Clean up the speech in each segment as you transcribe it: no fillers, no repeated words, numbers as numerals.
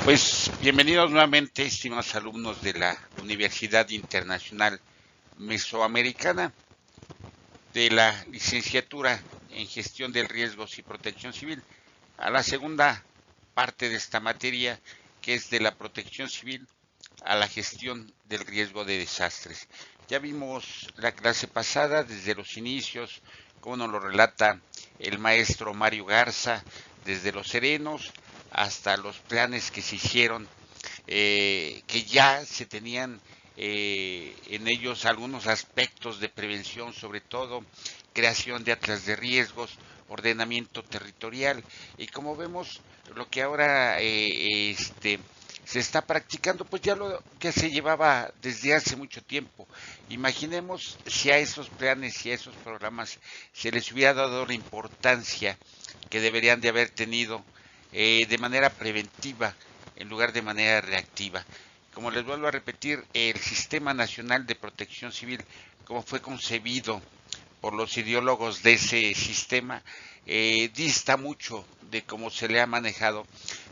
Pues bienvenidos nuevamente, estimados alumnos de la Universidad Internacional Mesoamericana, de la licenciatura en Gestión de Riesgos y Protección Civil, a la segunda parte de esta materia, que es de la protección civil a la gestión del riesgo de desastres. Ya vimos la clase pasada desde los inicios, como nos lo relata el maestro Mario Garza, desde los serenos hasta los planes que se hicieron, que ya se tenían en ellos algunos aspectos de prevención, sobre todo creación de atlas de riesgos, ordenamiento territorial, y como vemos lo que ahora se está practicando, pues ya lo que se llevaba desde hace mucho tiempo. Imaginemos si a esos planes y a esos programas se les hubiera dado la importancia que deberían de haber tenido de manera preventiva en lugar de manera reactiva. Como les vuelvo a repetir, el Sistema Nacional de Protección Civil, como fue concebido por los ideólogos de ese sistema, dista mucho de cómo se le ha manejado,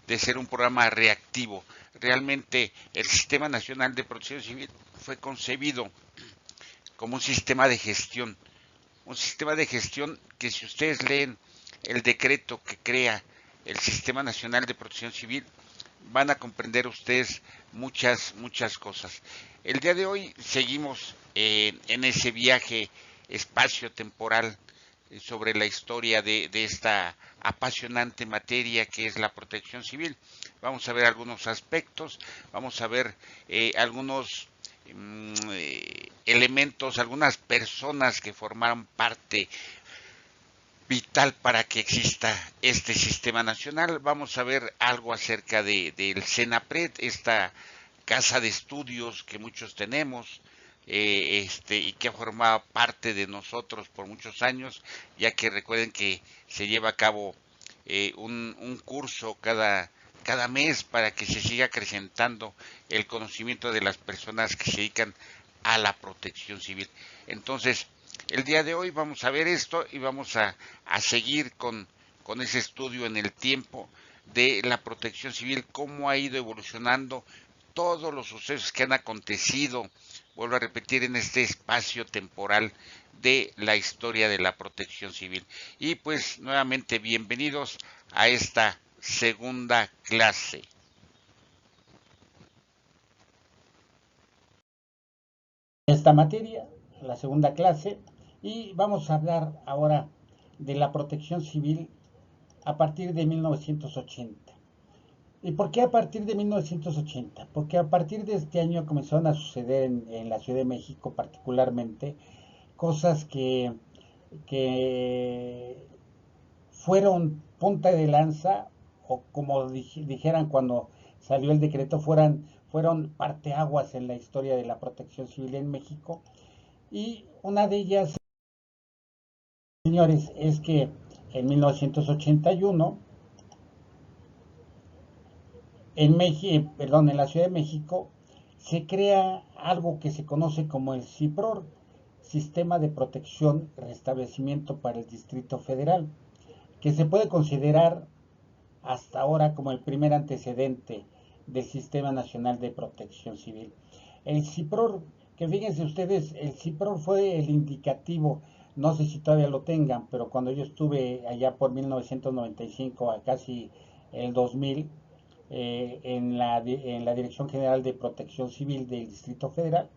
de ser un programa reactivo. Realmente el Sistema Nacional de Protección Civil fue concebido como un sistema de gestión que, si ustedes leen el decreto que crea el Sistema Nacional de Protección Civil, van a comprender ustedes muchas cosas. El día de hoy seguimos en ese viaje espacio-temporal sobre la historia de esta apasionante materia que es la protección civil. Vamos a ver algunos aspectos, vamos a ver algunos elementos, algunas personas que formaron parte vital para que exista este sistema nacional. Vamos a ver algo acerca del CENAPRED, esta casa de estudios que muchos tenemos, y que ha formado parte de nosotros por muchos años, ya que recuerden que se lleva a cabo un curso cada mes para que se siga acrecentando el conocimiento de las personas que se dedican a la protección civil. Entonces, el día de hoy vamos a ver esto y vamos a seguir con ese estudio en el tiempo de la protección civil, cómo ha ido evolucionando todos los sucesos que han acontecido, vuelvo a repetir, en este espacio temporal de la historia de la protección civil. Y pues nuevamente bienvenidos a esta segunda clase. Esta materia, la segunda clase, y vamos a hablar ahora de la protección civil a partir de 1980. ¿Y por qué a partir de 1980? Porque a partir de este año comenzaron a suceder en la Ciudad de México particularmente cosas que fueron punta de lanza, o como dijeran cuando salió el decreto, fueron parteaguas en la historia de la protección civil en México. Y una de ellas, señores, es que en 1981, en la Ciudad de México, se crea algo que se conoce como el CIPROR, Sistema de Protección y Restablecimiento para el Distrito Federal, que se puede considerar hasta ahora como el primer antecedente del Sistema Nacional de Protección Civil. El CIPROR, que fíjense ustedes, el CIPROR fue el indicativo, no sé si todavía lo tengan, pero cuando yo estuve allá por 1995 a casi el 2000, en la Dirección General de Protección Civil del Distrito Federal,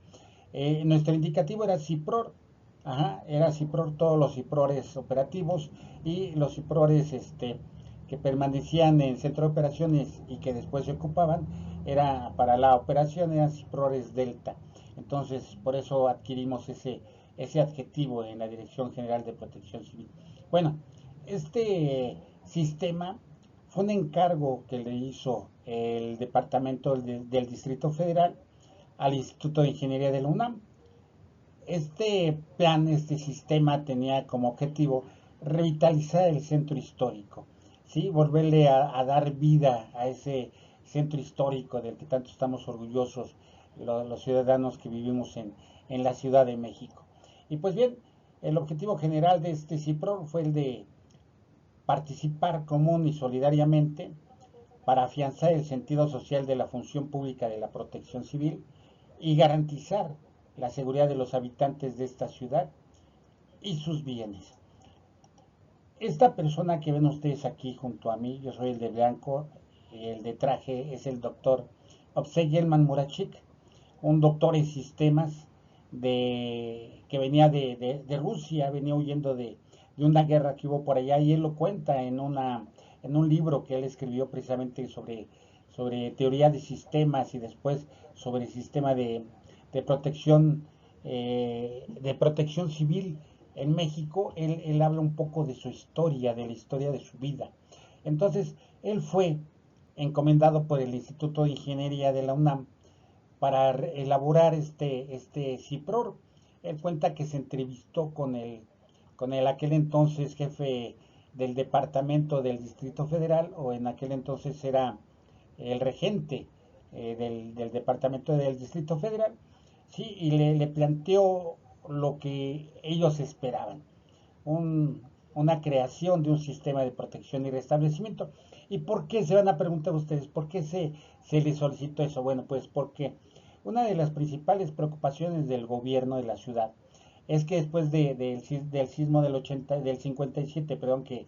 nuestro indicativo era CIPROR. Ajá, era CIPROR, todos los CIPRORes operativos y los CIPRORes que permanecían en centro de operaciones y que después se ocupaban, era para la operación, eran CIPRORes Delta. Entonces, por eso adquirimos ese adjetivo en la Dirección General de Protección Civil. Bueno, este sistema fue un encargo que le hizo el Departamento del Distrito Federal al Instituto de Ingeniería de la UNAM. Este plan, este sistema tenía como objetivo revitalizar el centro histórico, ¿sí? Volverle a dar vida a ese centro histórico del que tanto estamos orgullosos los ciudadanos que vivimos en la Ciudad de México. Y pues bien, el objetivo general de este CIPRO fue el de participar común y solidariamente para afianzar el sentido social de la función pública de la protección civil y garantizar la seguridad de los habitantes de esta ciudad y sus bienes. Esta persona que ven ustedes aquí junto a mí, yo soy el de blanco, el de traje es el doctor Opsei Gelman Murachik, un doctor en sistemas que venía de Rusia, venía huyendo de una guerra que hubo por allá, y él lo cuenta en un libro que él escribió precisamente sobre teoría de sistemas y después sobre el sistema de protección civil en México. Él habla un poco de su historia, de la historia de su vida. Entonces, él fue encomendado por el Instituto de Ingeniería de la UNAM para elaborar este CIPROR. Él cuenta que se entrevistó con el aquel entonces jefe del departamento del Distrito Federal, o en aquel entonces era el regente del departamento del Distrito Federal, sí, y le planteó lo que ellos esperaban, un, una creación de un sistema de protección y restablecimiento. ¿Y por qué se van a preguntar ustedes? ¿Por qué se les solicitó eso? Bueno, pues porque una de las principales preocupaciones del gobierno de la ciudad es que después del sismo del 57, perdón, que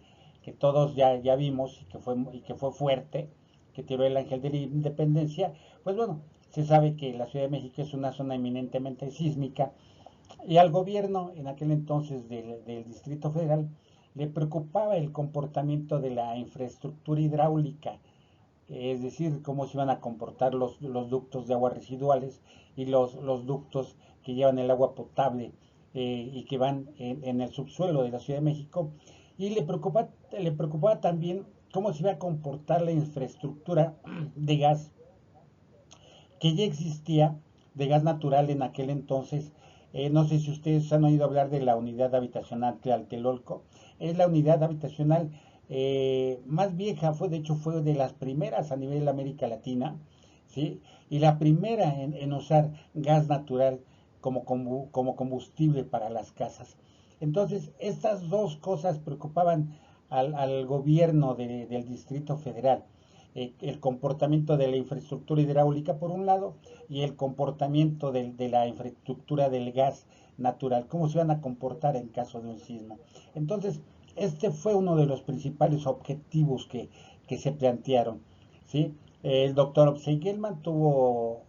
todos ya vimos y que fue fuerte, que tiró el ángel de la independencia, pues bueno, se sabe que la Ciudad de México es una zona eminentemente sísmica, y al gobierno en aquel entonces del Distrito Federal le preocupaba el comportamiento de la infraestructura hidráulica, es decir, cómo se iban a comportar los ductos de aguas residuales y los ductos que llevan el agua potable y que van en el subsuelo de la Ciudad de México. Y le preocupaba también cómo se iba a comportar la infraestructura de gas que ya existía, de gas natural en aquel entonces. No sé si ustedes han oído hablar de la unidad habitacional Tlatelolco. Es la unidad habitacional más vieja, de hecho fue de las primeras a nivel de América Latina, ¿sí? Y la primera en usar gas natural como combustible para las casas. Entonces, estas dos cosas preocupaban al gobierno del Distrito Federal. El comportamiento de la infraestructura hidráulica por un lado, y el comportamiento de la infraestructura del gas natural, cómo se van a comportar en caso de un sismo. Entonces, este fue uno de los principales objetivos que se plantearon, ¿sí? El doctor Opsei Gelman tuvo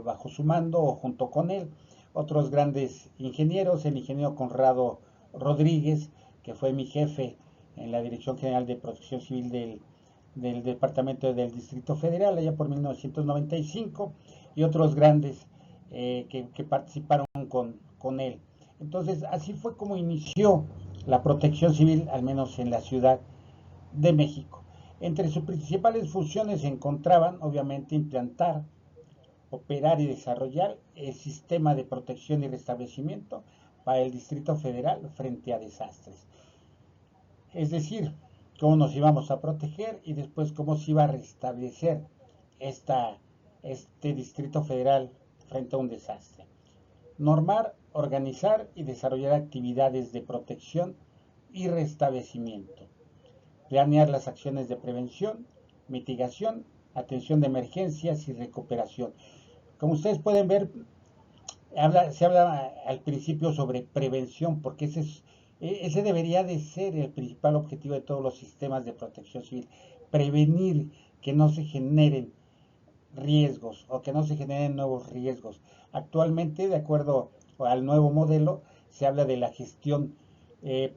bajo su mando, o junto con él, otros grandes ingenieros, el ingeniero Conrado Rodríguez, que fue mi jefe en la Dirección General de Protección Civil del Departamento del Distrito Federal, allá por 1995, y otros grandes que participaron con él. Entonces, así fue como inició la protección civil, al menos en la Ciudad de México. Entre sus principales funciones se encontraban, obviamente, implantar, operar y desarrollar el sistema de protección y restablecimiento para el Distrito Federal frente a desastres. Es decir, cómo nos íbamos a proteger y después cómo se iba a restablecer este Distrito Federal frente a un desastre. Normar, organizar y desarrollar actividades de protección y restablecimiento. Planear las acciones de prevención, mitigación, atención de emergencias y recuperación. Como ustedes pueden ver, se habla al principio sobre prevención, porque ese debería de ser el principal objetivo de todos los sistemas de protección civil: prevenir que no se generen riesgos o que no se generen nuevos riesgos. Actualmente, de acuerdo al nuevo modelo, se habla de la gestión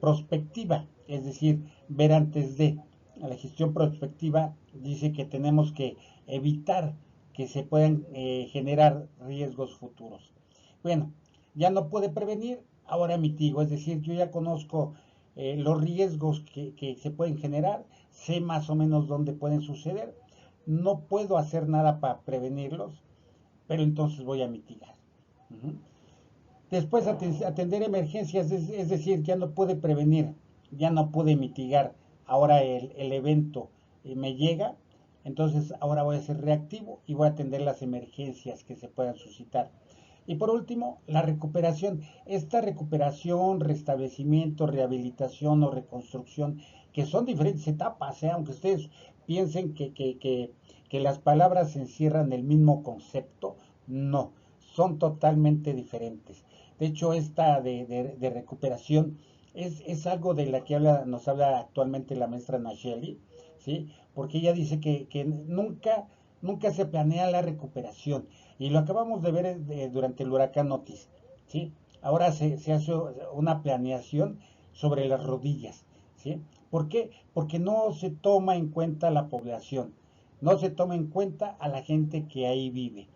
prospectiva, es decir, ver antes de. La gestión prospectiva dice que tenemos que evitar que se puedan generar riesgos futuros. Bueno, ya no puede prevenir, ahora mitigo, es decir, yo ya conozco los riesgos que se pueden generar, sé más o menos dónde pueden suceder, no puedo hacer nada para prevenirlos, pero entonces voy a mitigar. Uh-huh. Después atender emergencias, es decir, ya no puede prevenir, ya no puede mitigar, ahora el evento me llega, entonces ahora voy a ser reactivo y voy a atender las emergencias que se puedan suscitar. Y por último, la recuperación. Esta recuperación, restablecimiento, rehabilitación o reconstrucción, que son diferentes etapas, aunque ustedes piensen que las palabras encierran el mismo concepto, no, son totalmente diferentes. De hecho, esta de recuperación es algo de la que nos habla actualmente la maestra Nacheli, ¿sí? Porque ella dice que nunca se planea la recuperación. Y lo acabamos de ver durante el huracán Otis, ¿sí? Ahora se hace una planeación sobre las rodillas, ¿sí? ¿Por qué? Porque no se toma en cuenta la población, no se toma en cuenta a la gente que ahí vive.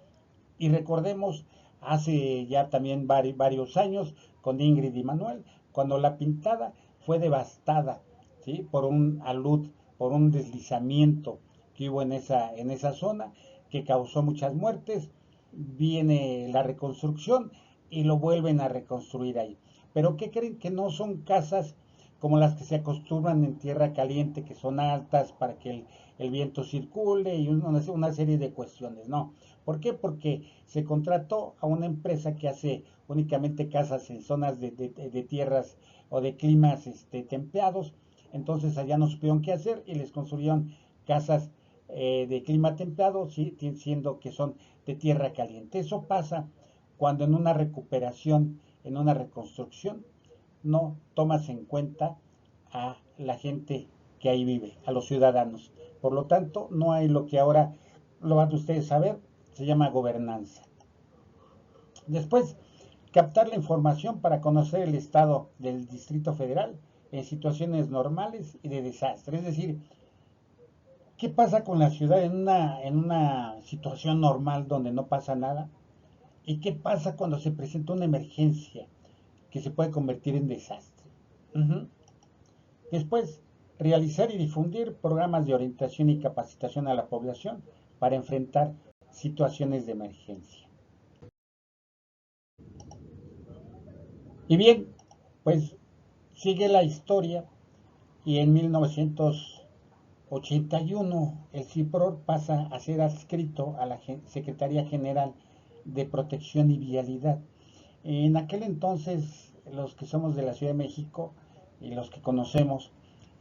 Y recordemos, hace ya también varios años, con Ingrid y Manuel, cuando la Pintada fue devastada, ¿sí? Por un alud, por un deslizamiento que hubo en esa zona, que causó muchas muertes. Viene la reconstrucción y lo vuelven a reconstruir ahí. Pero ¿qué creen? Que no son casas como las que se acostumbran en tierra caliente, que son altas para que el viento circule y una serie de cuestiones. No. ¿Por qué? Porque se contrató a una empresa que hace únicamente casas en zonas de tierras o de climas templados. Entonces allá no supieron qué hacer y les construyeron casas de clima templado, ¿sí? Siendo que son de tierra caliente. Eso pasa cuando en una recuperación, en una reconstrucción, no tomas en cuenta a la gente que ahí vive, a los ciudadanos. Por lo tanto, no hay lo que ahora lo van ustedes a ver, se llama gobernanza. Después, captar la información para conocer el estado del Distrito Federal en situaciones normales y de desastre. Es decir, ¿qué pasa con la ciudad en una situación normal donde no pasa nada? ¿Y qué pasa cuando se presenta una emergencia que se puede convertir en desastre? Uh-huh. Después, realizar y difundir programas de orientación y capacitación a la población para enfrentar situaciones de emergencia. Y bien, pues sigue la historia y en 1981 el CIPROR pasa a ser adscrito a la Secretaría General de Protección y Vialidad. En aquel entonces, los que somos de la Ciudad de México y los que conocemos,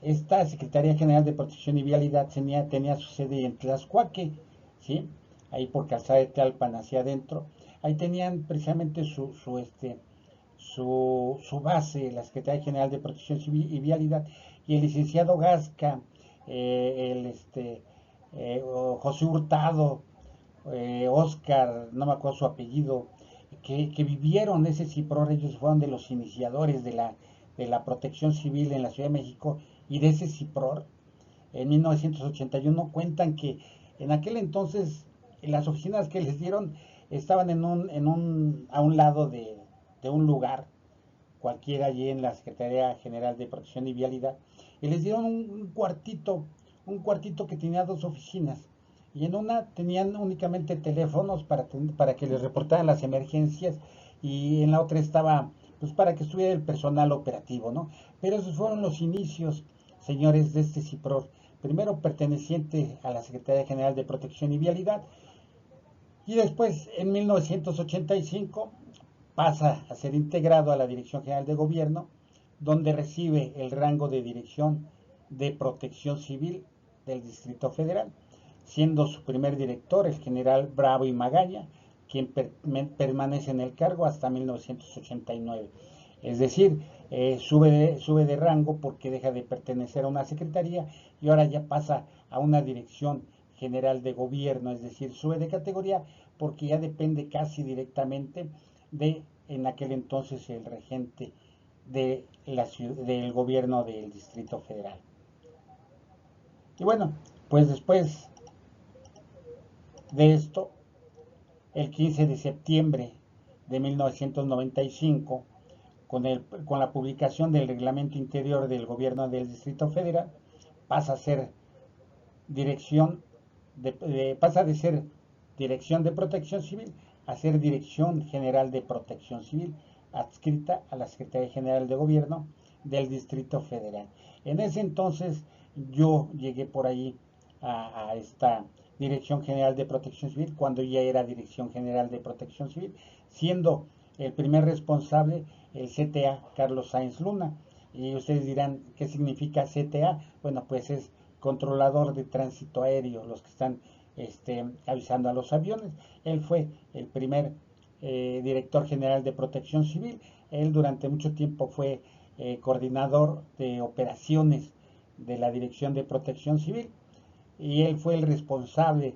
esta Secretaría General de Protección y Vialidad tenía su sede en Tlaxcuaque, ¿sí? Ahí por Calzada de Tlalpan hacia adentro. Ahí tenían precisamente su base, la Secretaría General de Protección Civil y Vialidad, y el licenciado Gasca, José Hurtado, Oscar, no me acuerdo su apellido, que vivieron ese CIPROR. Ellos fueron de los iniciadores de la protección civil en la Ciudad de México y de ese CIPROR. En 1981 cuentan que en aquel entonces las oficinas que les dieron estaban a un lado de un lugar cualquiera allí en la Secretaría General de Protección y Vialidad, y les dieron un cuartito que tenía dos oficinas, y en una tenían únicamente teléfonos para que les reportaran las emergencias, y en la otra estaba pues para que estuviera el personal operativo, ¿no? Pero esos fueron los inicios, señores, de este CIPROR, primero perteneciente a la Secretaría General de Protección y Vialidad, y después en 1985 pasa a ser integrado a la Dirección General de Gobierno, donde recibe el rango de Dirección de Protección Civil del Distrito Federal, siendo su primer director el general Bravo y Magaña, quien permanece en el cargo hasta 1989. Es decir, sube de rango porque deja de pertenecer a una secretaría y ahora ya pasa a una dirección general de gobierno, es decir, sube de categoría porque ya depende casi directamente de en aquel entonces el regente del gobierno del Distrito Federal. Y bueno, pues después de esto, el 15 de septiembre de 1995, con la publicación del Reglamento Interior del Gobierno del Distrito Federal, pasa a ser pasa de ser Dirección de Protección Civil a ser Dirección General de Protección Civil, adscrita a la Secretaría General de Gobierno del Distrito Federal. En ese entonces yo llegué por ahí a esta Dirección General de Protección Civil cuando ya era Dirección General de Protección Civil, siendo el primer responsable el CTA Carlos Sáenz Luna. Y ustedes dirán, ¿qué significa CTA? Bueno, pues es controlador de tránsito aéreo, los que están avisando a los aviones. Él fue el primer director general de Protección Civil. Él durante mucho tiempo fue coordinador de operaciones de la Dirección de Protección Civil y él fue el responsable,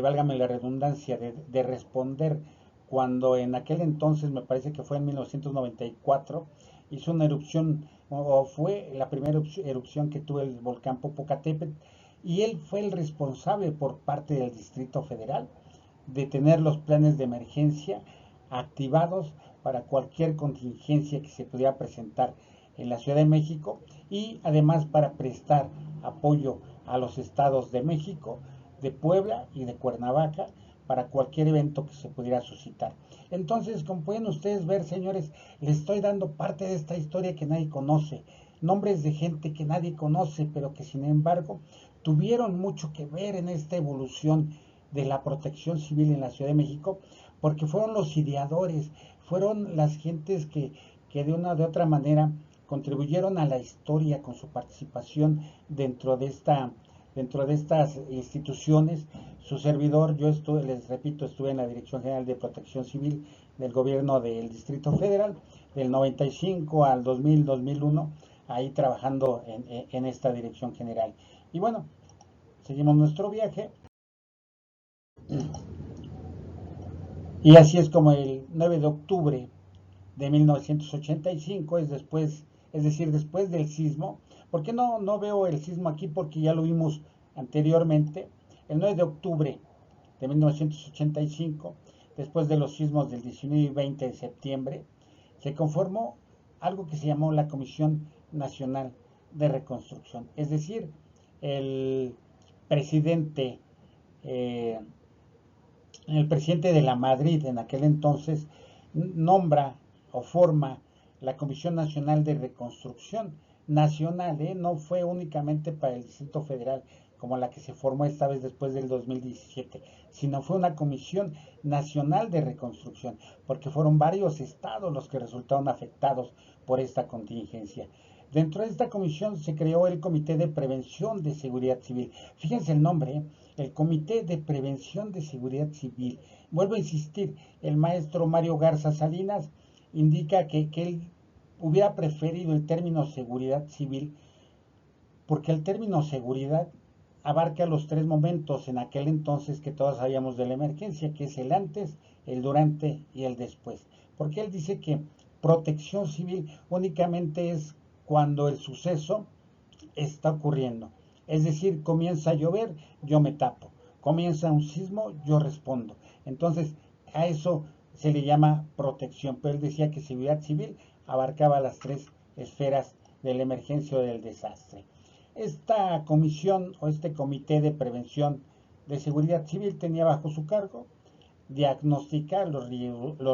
válgame la redundancia, de responder cuando en aquel entonces, me parece que fue en 1994, hizo una erupción, o fue la primera erupción que tuvo el volcán Popocatépetl, y él fue el responsable por parte del Distrito Federal de tener los planes de emergencia activados para cualquier contingencia que se pudiera presentar en la Ciudad de México y además para prestar apoyo a los estados de México, de Puebla y de Cuernavaca para cualquier evento que se pudiera suscitar. Entonces, como pueden ustedes ver, señores, les estoy dando parte de esta historia que nadie conoce, nombres de gente que nadie conoce, pero que sin embargo tuvieron mucho que ver en esta evolución de la protección civil en la Ciudad de México, porque fueron los ideadores, fueron las gentes que de una o de otra manera contribuyeron a la historia con su participación dentro de estas instituciones. Su servidor, yo estuve, les repito, estuve en la Dirección General de Protección Civil del gobierno del Distrito Federal, del 95 al 2000, 2001, ahí trabajando en esta Dirección General. Y bueno, seguimos nuestro viaje. Y así es como el 9 de octubre de 1985, es decir, después del sismo. ¿Por qué no veo el sismo aquí? Porque ya lo vimos anteriormente. El 9 de octubre de 1985, después de los sismos del 19 y 20 de septiembre, se conformó algo que se llamó la Comisión Nacional de Reconstrucción. Es decir, el presidente eh, el presidente de la Madrid en aquel entonces nombra o forma la Comisión Nacional de Reconstrucción Nacional, no fue únicamente para el Distrito Federal como la que se formó esta vez después del 2017, sino fue una Comisión Nacional de Reconstrucción, porque fueron varios estados los que resultaron afectados por esta contingencia. Dentro de esta comisión se creó el Comité de Prevención de Seguridad Civil. Fíjense el nombre, el Comité de Prevención de Seguridad Civil. Vuelvo a insistir, el maestro Mario Garza Salinas indica que él hubiera preferido el término seguridad civil porque el término seguridad abarca los tres momentos en aquel entonces que todos sabíamos de la emergencia, que es el antes, el durante y el después. Porque él dice que protección civil únicamente es cuando el suceso está ocurriendo. Es decir, comienza a llover, yo me tapo. Comienza un sismo, yo respondo. Entonces, a eso se le llama protección. Pero él decía que seguridad civil abarcaba las tres esferas de la emergencia o del desastre. Esta comisión o este comité de prevención de seguridad civil tenía bajo su cargo diagnosticar los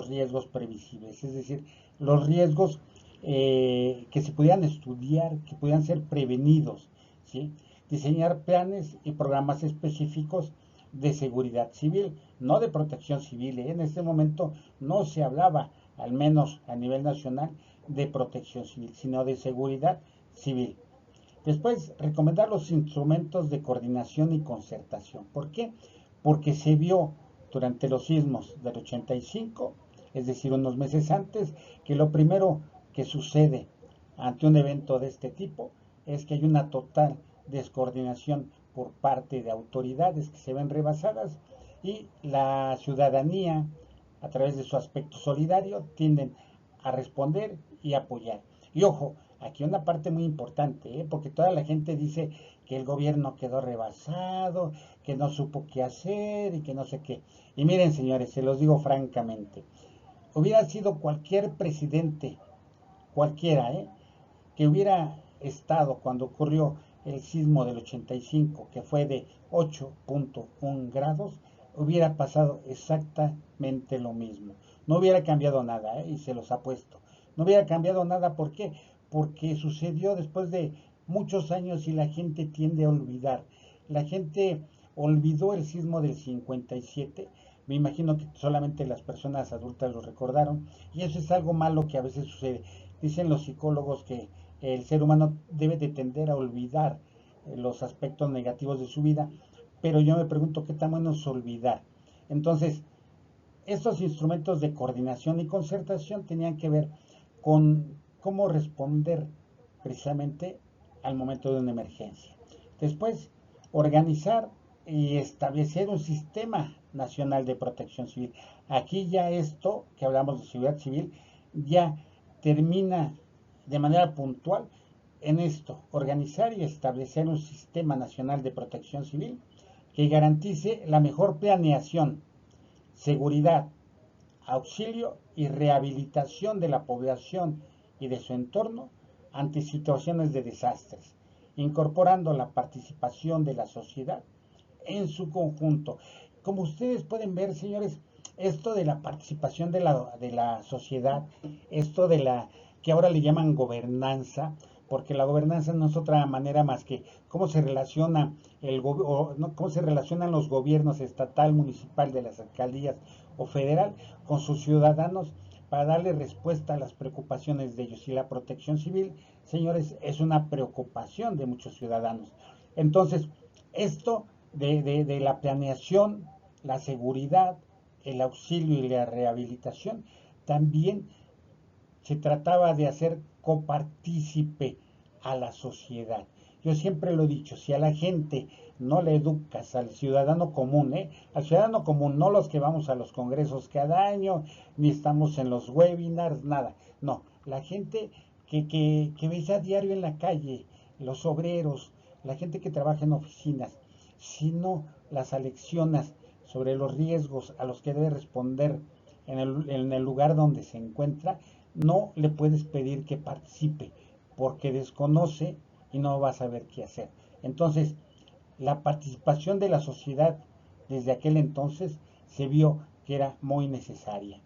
riesgos previsibles, es decir, los riesgos que se pudieran estudiar, que pudieran ser prevenidos, ¿sí? Diseñar planes y programas específicos de seguridad civil, no de protección civil. En este momento no se hablaba, al menos a nivel nacional, de protección civil, sino de seguridad civil. Después, recomendar los instrumentos de coordinación y concertación. ¿Por qué? Porque se vio durante los sismos del 85, es decir, unos meses antes, que lo primero que sucede ante un evento de este tipo es que hay una total descoordinación por parte de autoridades que se ven rebasadas y la ciudadanía, a través de su aspecto solidario, tienden a responder y apoyar. Y ojo, aquí una parte muy importante, porque toda la gente dice que el gobierno quedó rebasado, que no supo qué hacer y que no sé qué. Y miren, señores, se los digo francamente, hubiera sido cualquier presidente, cualquiera, que hubiera estado cuando ocurrió el sismo del 85, que fue de 8.1 grados, hubiera pasado exactamente lo mismo. No hubiera cambiado nada, y se los apuesto. No hubiera cambiado nada, ¿por qué? Porque sucedió después de muchos años y la gente tiende a olvidar. La gente olvidó el sismo del 57. Me imagino que solamente las personas adultas lo recordaron, y eso es algo malo que a veces sucede. Dicen los psicólogos que el ser humano debe de tender a olvidar los aspectos negativos de su vida, pero yo me pregunto qué tan bueno es olvidar. Entonces, estos instrumentos de coordinación y concertación tenían que ver con cómo responder precisamente al momento de una emergencia. Después, organizar y establecer un sistema nacional de protección civil. Aquí ya esto, que hablamos de seguridad civil, ya termina de manera puntual en esto, organizar y establecer un sistema nacional de protección civil que garantice la mejor planeación, seguridad, auxilio y rehabilitación de la población y de su entorno ante situaciones de desastres, incorporando la participación de la sociedad en su conjunto. Como ustedes pueden ver, señores, esto de la participación de la sociedad, esto de la que ahora le llaman gobernanza, porque la gobernanza no es otra manera más que cómo se relaciona no, cómo se relacionan los gobiernos estatal, municipal, de las alcaldías o federal con sus ciudadanos para darle respuesta a las preocupaciones de ellos. Y la protección civil, señores, es una preocupación de muchos ciudadanos. Entonces, esto de la planeación, la seguridad, el auxilio y la rehabilitación, también se trataba de hacer copartícipe a la sociedad. Yo siempre lo he dicho, si a la gente no le educas al ciudadano común, al ciudadano común, no los que vamos a los congresos cada año, ni estamos en los webinars, nada, no, la gente que ves a diario en la calle, los obreros, la gente que trabaja en oficinas, si no las aleccionas sobre los riesgos a los que debe responder en el lugar donde se encuentra, no le puedes pedir que participe porque desconoce y no va a saber qué hacer. Entonces, la participación de la sociedad desde aquel entonces se vio que era muy necesaria.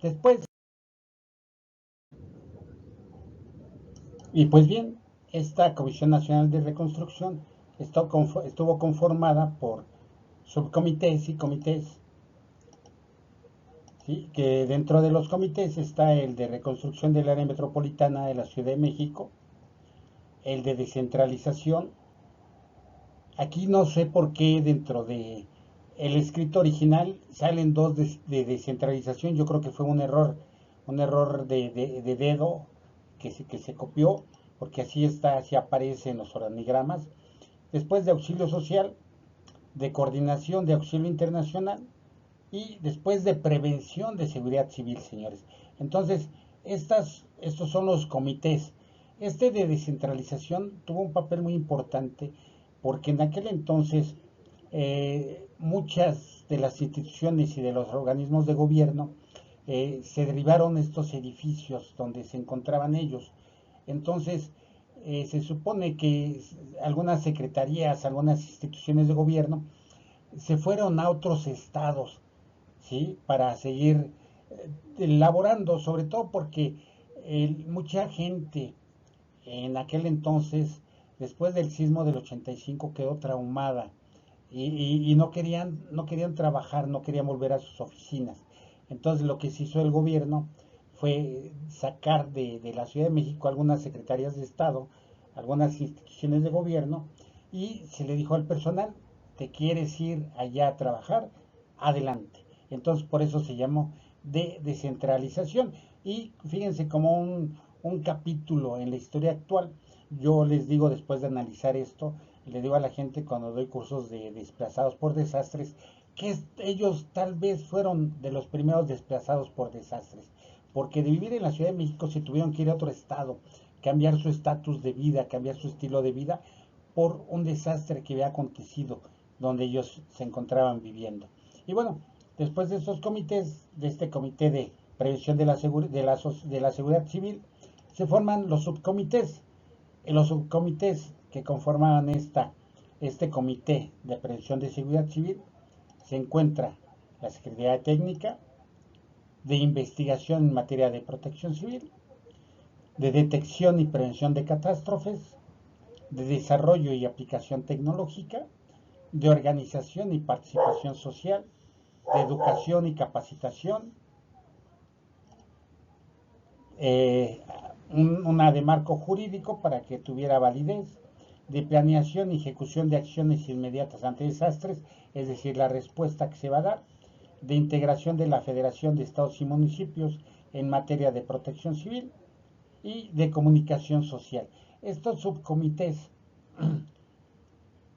Después, y pues bien, esta Comisión Nacional de Reconstrucción estuvo conformada por subcomités y comités, ¿sí? Que dentro de los comités está el de reconstrucción del área metropolitana de la Ciudad de México, el de descentralización. Aquí no sé por qué dentro de el escrito original salen dos de descentralización. Yo creo que fue un error de dedo que se copió, porque así está, así aparece en los organigramas. Después de auxilio social, de coordinación de auxilio internacional y después de prevención de seguridad civil, señores. Entonces, estos son los comités. Este de descentralización tuvo un papel muy importante porque en aquel entonces muchas de las instituciones y de los organismos de gobierno se derribaron estos edificios donde se encontraban ellos. Entonces, se supone que algunas secretarías, algunas instituciones de gobierno se fueron a otros estados, ¿sí? Para seguir elaborando, sobre todo porque mucha gente en aquel entonces, después del sismo del 85, quedó traumada y no querían trabajar, no querían volver a sus oficinas. Entonces lo que se hizo el gobierno fue sacar de la Ciudad de México algunas secretarías de Estado, algunas instituciones de gobierno, y se le dijo al personal, ¿te quieres ir allá a trabajar? Adelante. Entonces por eso se llamó de descentralización. Y fíjense como un capítulo en la historia actual, yo les digo después de analizar esto, le digo a la gente cuando doy cursos de desplazados por desastres, que ellos tal vez fueron de los primeros desplazados por desastres, porque de vivir en la Ciudad de México se tuvieron que ir a otro estado, cambiar su estatus de vida, cambiar su estilo de vida por un desastre que había acontecido donde ellos se encontraban viviendo. Y bueno, después de estos comités, de este comité de prevención de la seguridad civil, se forman los subcomités. En los subcomités que conformaban este comité de prevención de seguridad civil se encuentra la Secretaría Técnica de Investigación en materia de protección civil, de detección y prevención de catástrofes, de desarrollo y aplicación tecnológica, de organización y participación social, de educación y capacitación, eh, una de marco jurídico para que tuviera validez, de planeación y ejecución de acciones inmediatas ante desastres, es decir, la respuesta que se va a dar, de integración de la Federación de Estados y Municipios en materia de protección civil y de comunicación social. Estos subcomités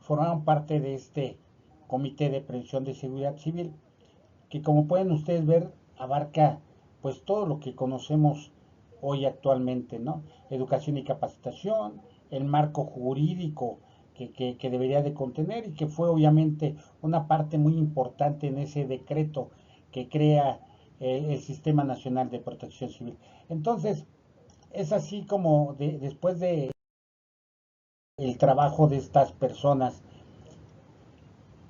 formaron parte de este Comité de Prevención de Seguridad Civil, que como pueden ustedes ver, abarca pues todo lo que conocemos hoy actualmente, ¿no? Educación y capacitación, el marco jurídico que debería de contener y que fue obviamente una parte muy importante en ese decreto que crea el Sistema Nacional de Protección Civil. Entonces, es así como después de el trabajo de estas personas,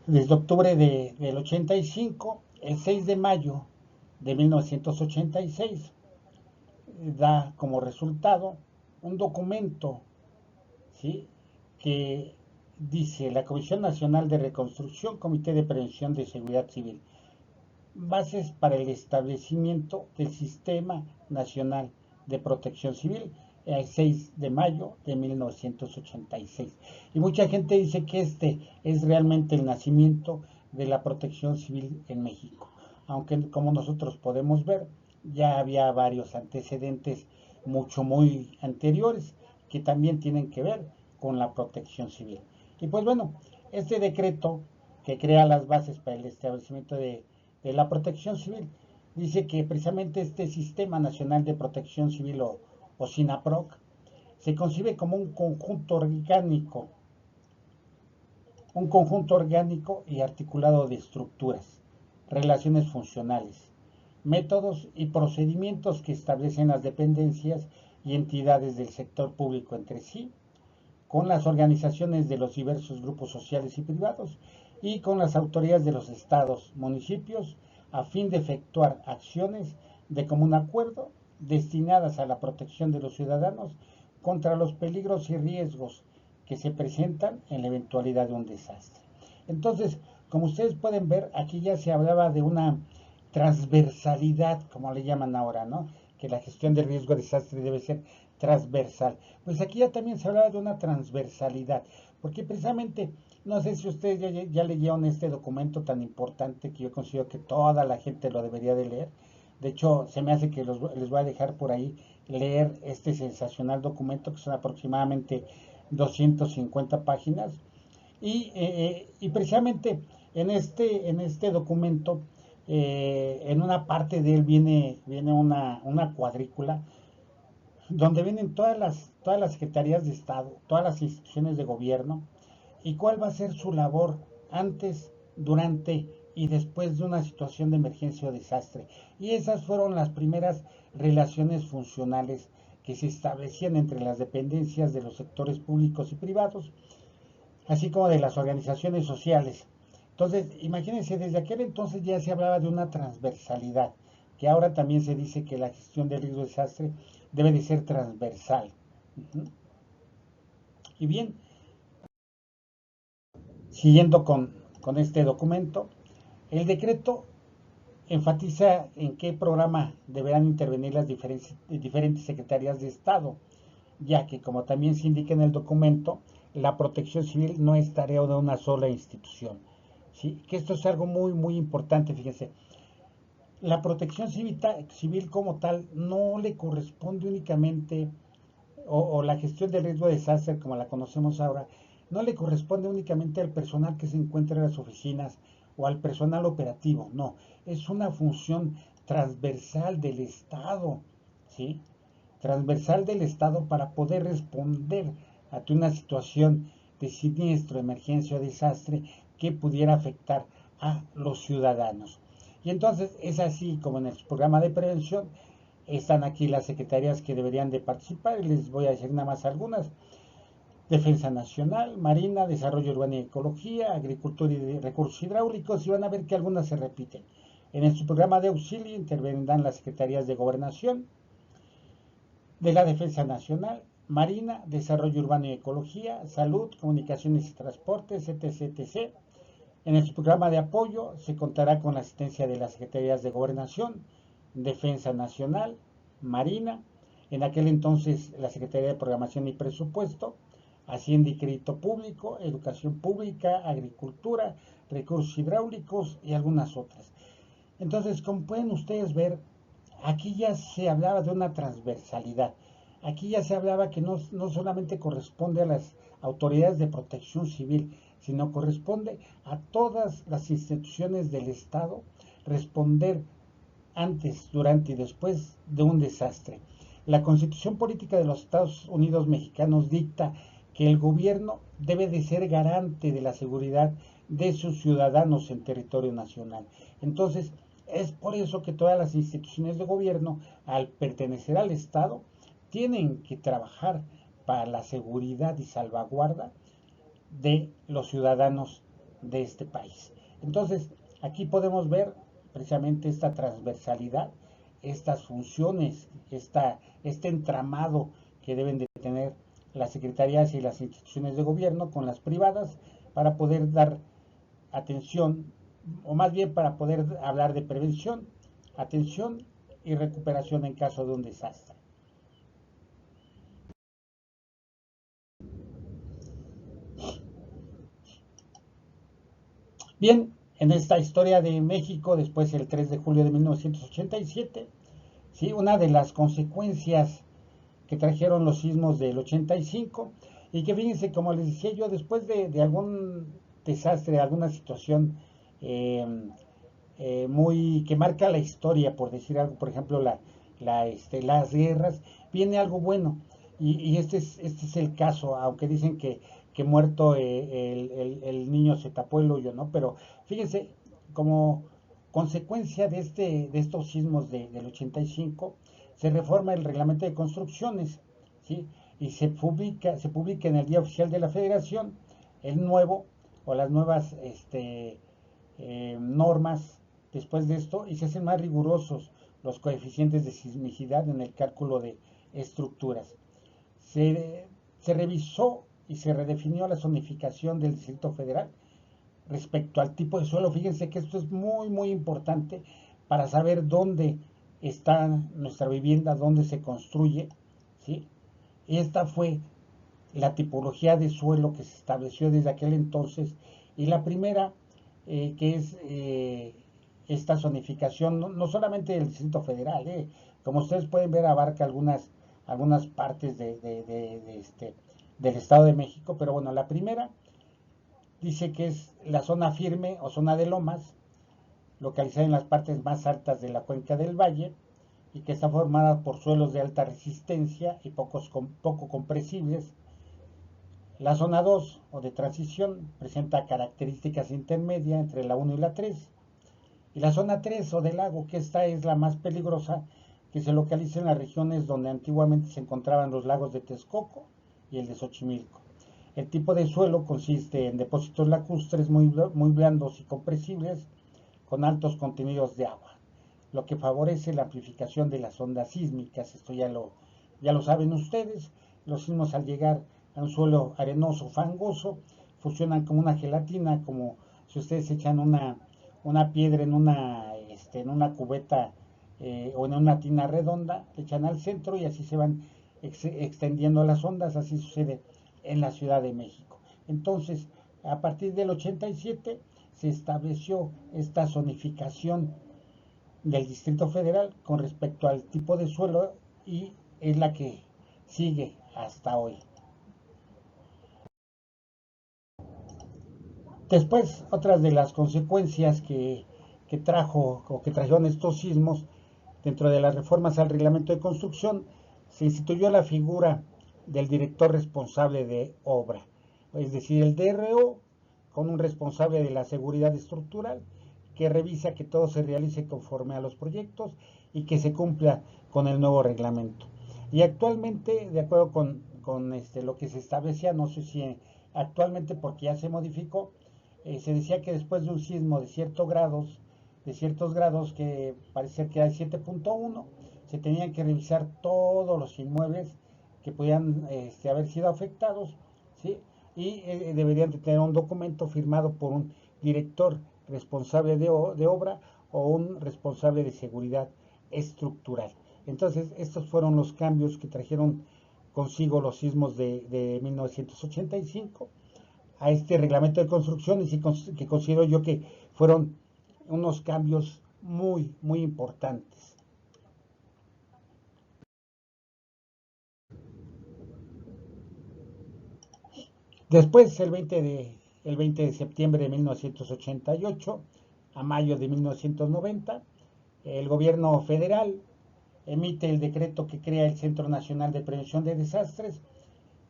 desde octubre del 85, el 6 de mayo de 1986, da como resultado un documento, ¿sí?, que dice la Comisión Nacional de Reconstrucción, Comité de Prevención de Seguridad Civil, bases para el establecimiento del Sistema Nacional de Protección Civil, el 6 de mayo de 1986. Y mucha gente dice que este es realmente el nacimiento de la protección civil en México. Aunque como nosotros podemos ver, ya había varios antecedentes muy anteriores que también tienen que ver con la protección civil. Y pues bueno, este decreto que crea las bases para el establecimiento de la protección civil dice que precisamente este Sistema Nacional de Protección Civil o SINAPROC se concibe como un conjunto orgánico y articulado de estructuras, relaciones funcionales, métodos y procedimientos que establecen las dependencias y entidades del sector público entre sí, con las organizaciones de los diversos grupos sociales y privados y con las autoridades de los estados, municipios, a fin de efectuar acciones de común acuerdo destinadas a la protección de los ciudadanos contra los peligros y riesgos que se presentan en la eventualidad de un desastre. Entonces, como ustedes pueden ver, aquí ya se hablaba de una transversalidad, como le llaman ahora, ¿no? Que la gestión del riesgo de desastre debe ser transversal. Pues aquí ya también se hablaba de una transversalidad, porque precisamente, no sé si ustedes ya leyeron este documento tan importante que yo considero que toda la gente lo debería de leer. De hecho, se me hace que les voy a dejar por ahí leer este sensacional documento, que son aproximadamente 250 páginas. Y precisamente en este documento, en una parte de él viene una cuadrícula donde vienen todas las secretarías de Estado, todas las instituciones de gobierno, y cuál va a ser su labor antes, durante y después de una situación de emergencia o desastre. Y esas fueron las primeras relaciones funcionales que se establecían entre las dependencias de los sectores públicos y privados, así como de las organizaciones sociales. Entonces, imagínense, desde aquel entonces ya se hablaba de una transversalidad, que ahora también se dice que la gestión del riesgo de desastre debe de ser transversal. Y bien, siguiendo con este documento, el decreto enfatiza en qué programa deberán intervenir las diferentes secretarías de Estado, ya que, como también se indica en el documento, la protección civil no es tarea de una sola institución. ¿Sí? Que esto es algo muy importante, fíjense. La protección civil como tal no le corresponde únicamente, o la gestión del riesgo de desastre como la conocemos ahora, no le corresponde únicamente al personal que se encuentra en las oficinas o al personal operativo, no, es una función transversal del Estado, ¿sí? Transversal del Estado para poder responder ante una situación de siniestro, emergencia o desastre que pudiera afectar a los ciudadanos. Y entonces es así como en el programa de prevención están aquí las secretarías que deberían de participar, y les voy a decir nada más algunas: Defensa Nacional, Marina, Desarrollo Urbano y Ecología, Agricultura y Recursos Hidráulicos, y van a ver que algunas se repiten. En su programa de auxilio intervendrán las secretarías de Gobernación, de la Defensa Nacional, Marina, Desarrollo Urbano y Ecología, Salud, Comunicaciones y Transportes, etc. En el programa de apoyo se contará con la asistencia de las Secretarías de Gobernación, Defensa Nacional, Marina, en aquel entonces la Secretaría de Programación y Presupuesto, Hacienda y Crédito Público, Educación Pública, Agricultura, Recursos Hidráulicos y algunas otras. Entonces, como pueden ustedes ver, aquí ya se hablaba de una transversalidad. Aquí ya se hablaba que no solamente corresponde a las autoridades de protección civil, sino corresponde a todas las instituciones del Estado responder antes, durante y después de un desastre. La Constitución Política de los Estados Unidos Mexicanos dicta que el gobierno debe de ser garante de la seguridad de sus ciudadanos en territorio nacional. Entonces, es por eso que todas las instituciones de gobierno, al pertenecer al Estado, tienen que trabajar para la seguridad y salvaguarda de los ciudadanos de este país. Entonces, aquí podemos ver precisamente esta transversalidad, estas funciones, este entramado que deben de tener las secretarías y las instituciones de gobierno con las privadas para poder dar atención, o más bien para poder hablar de prevención, atención y recuperación en caso de un desastre. Bien, en esta historia de México, después del 3 de julio de 1987, ¿sí? Una de las consecuencias que trajeron los sismos del 85, y que fíjense, como les decía yo, después de algún desastre, alguna situación eh, muy que marca la historia, por decir algo, por ejemplo, las guerras, viene algo bueno. Y este es el caso, aunque dicen que muerto el niño se tapó el hoyo, ¿no? Pero fíjense, como consecuencia de estos sismos del 85, se reforma el reglamento de construcciones, ¿sí? Y se publica en el Día Oficial de la Federación el nuevo o las nuevas normas después de esto, y se hacen más rigurosos los coeficientes de sismicidad en el cálculo de estructuras. Se revisó y se redefinió la zonificación del Distrito Federal respecto al tipo de suelo. Fíjense que esto es muy, muy importante para saber dónde está nuestra vivienda, dónde se construye, ¿sí? Esta fue la tipología de suelo que se estableció desde aquel entonces, y la primera, que es esta zonificación, no solamente del Distrito Federal, como ustedes pueden ver, abarca algunas partes del Estado de México, pero bueno, la primera dice que es la zona firme o zona de lomas, localizada en las partes más altas de la cuenca del valle, y que está formada por suelos de alta resistencia y poco compresibles. La zona 2 o de transición presenta características intermedias entre la 1 y la 3. Y la zona 3 o de lago, que esta es la más peligrosa, que se localiza en las regiones donde antiguamente se encontraban los lagos de Texcoco y el de Xochimilco. El tipo de suelo consiste en depósitos lacustres muy blandos y compresibles con altos contenidos de agua, lo que favorece la amplificación de las ondas sísmicas. Esto ya lo saben ustedes. Los sismos, al llegar a un suelo arenoso, fangoso, funcionan como una gelatina, como si ustedes echan una piedra en una cubeta o en una tina redonda, le echan al centro y así se van extendiendo las ondas. Así sucede en la Ciudad de México. Entonces, a partir del 87 se estableció esta zonificación del Distrito Federal con respecto al tipo de suelo, y es la que sigue hasta hoy. Después, otras de las consecuencias que trajo o que trajeron estos sismos, dentro de las reformas al reglamento de construcción, se instituyó la figura del director responsable de obra, es decir, el DRO, con un responsable de la seguridad estructural que revisa que todo se realice conforme a los proyectos y que se cumpla con el nuevo reglamento. Y actualmente, de acuerdo con lo que se establecía, no sé si actualmente, porque ya se modificó, se decía que después de un sismo de ciertos grados, que parece que era 7.1, se tenían que revisar todos los inmuebles que podían haber sido afectados, ¿sí? Y deberían de tener un documento firmado por un director responsable de obra o un responsable de seguridad estructural. Entonces, estos fueron los cambios que trajeron consigo los sismos de 1985 a este reglamento de construcciones y que considero yo que fueron unos cambios muy, muy importantes. Después, el 20 de septiembre de 1988 a mayo de 1990, el gobierno federal emite el decreto que crea el Centro Nacional de Prevención de Desastres,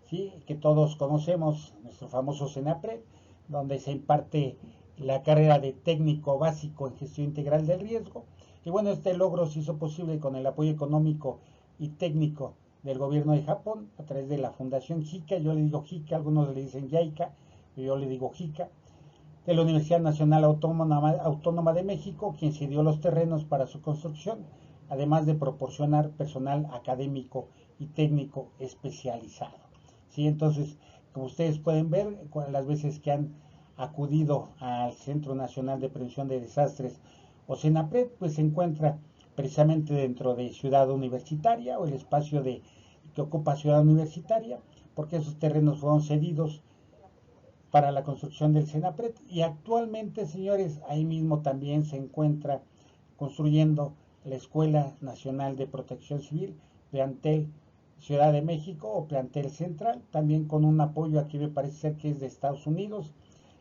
¿sí? Que todos conocemos, nuestro famoso CENAPRED, donde se imparte la carrera de técnico básico en gestión integral del riesgo. Y bueno, este logro se hizo posible con el apoyo económico y técnico del gobierno de Japón a través de la Fundación JICA, yo le digo JICA, algunos le dicen JICA, yo le digo JICA, de la Universidad Nacional Autónoma de México, quien cedió los terrenos para su construcción, además de proporcionar personal académico y técnico especializado. ¿Sí? Entonces, como ustedes pueden ver, las veces que han acudido al Centro Nacional de Prevención de Desastres o CENAPRED, pues se encuentra precisamente dentro de Ciudad Universitaria o el espacio que ocupa Ciudad Universitaria, porque esos terrenos fueron cedidos para la construcción del CENAPRED y actualmente, señores, ahí mismo también se encuentra construyendo la Escuela Nacional de Protección Civil, plantel Ciudad de México o plantel central, también con un apoyo aquí me parece ser que es de Estados Unidos,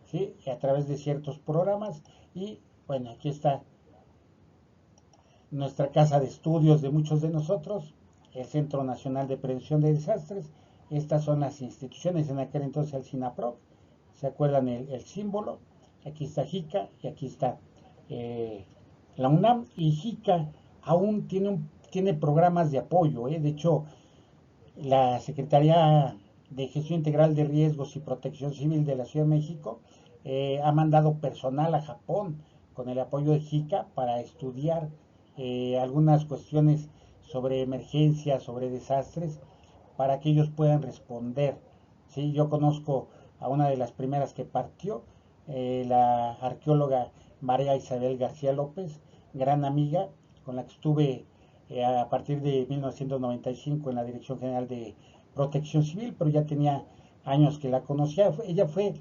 ¿sí? A través de ciertos programas y bueno, aquí está nuestra casa de estudios de muchos de nosotros, el Centro Nacional de Prevención de Desastres. Estas son las instituciones, en aquel entonces el SINAPROC, ¿se acuerdan el símbolo? Aquí está JICA y aquí está la UNAM, y JICA aún tiene programas de apoyo, de hecho la Secretaría de Gestión Integral de Riesgos y Protección Civil de la Ciudad de México ha mandado personal a Japón con el apoyo de JICA para estudiar algunas cuestiones sobre emergencias, sobre desastres, para que ellos puedan responder. ¿Sí? Yo conozco a una de las primeras que partió, la arqueóloga María Isabel García López, gran amiga, con la que estuve a partir de 1995 en la Dirección General de Protección Civil, pero ya tenía años que la conocía. Ella fue,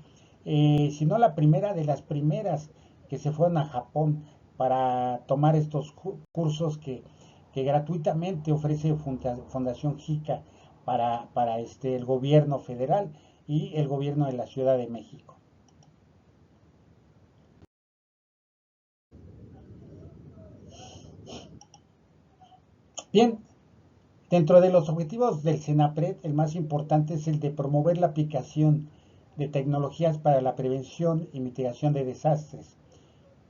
si no la primera, de las primeras que se fueron a Japón para tomar estos cursos que gratuitamente ofrece Fundación JICA para el gobierno federal y el gobierno de la Ciudad de México. Bien, dentro de los objetivos del CENAPRED, el más importante es el de promover la aplicación de tecnologías para la prevención y mitigación de desastres,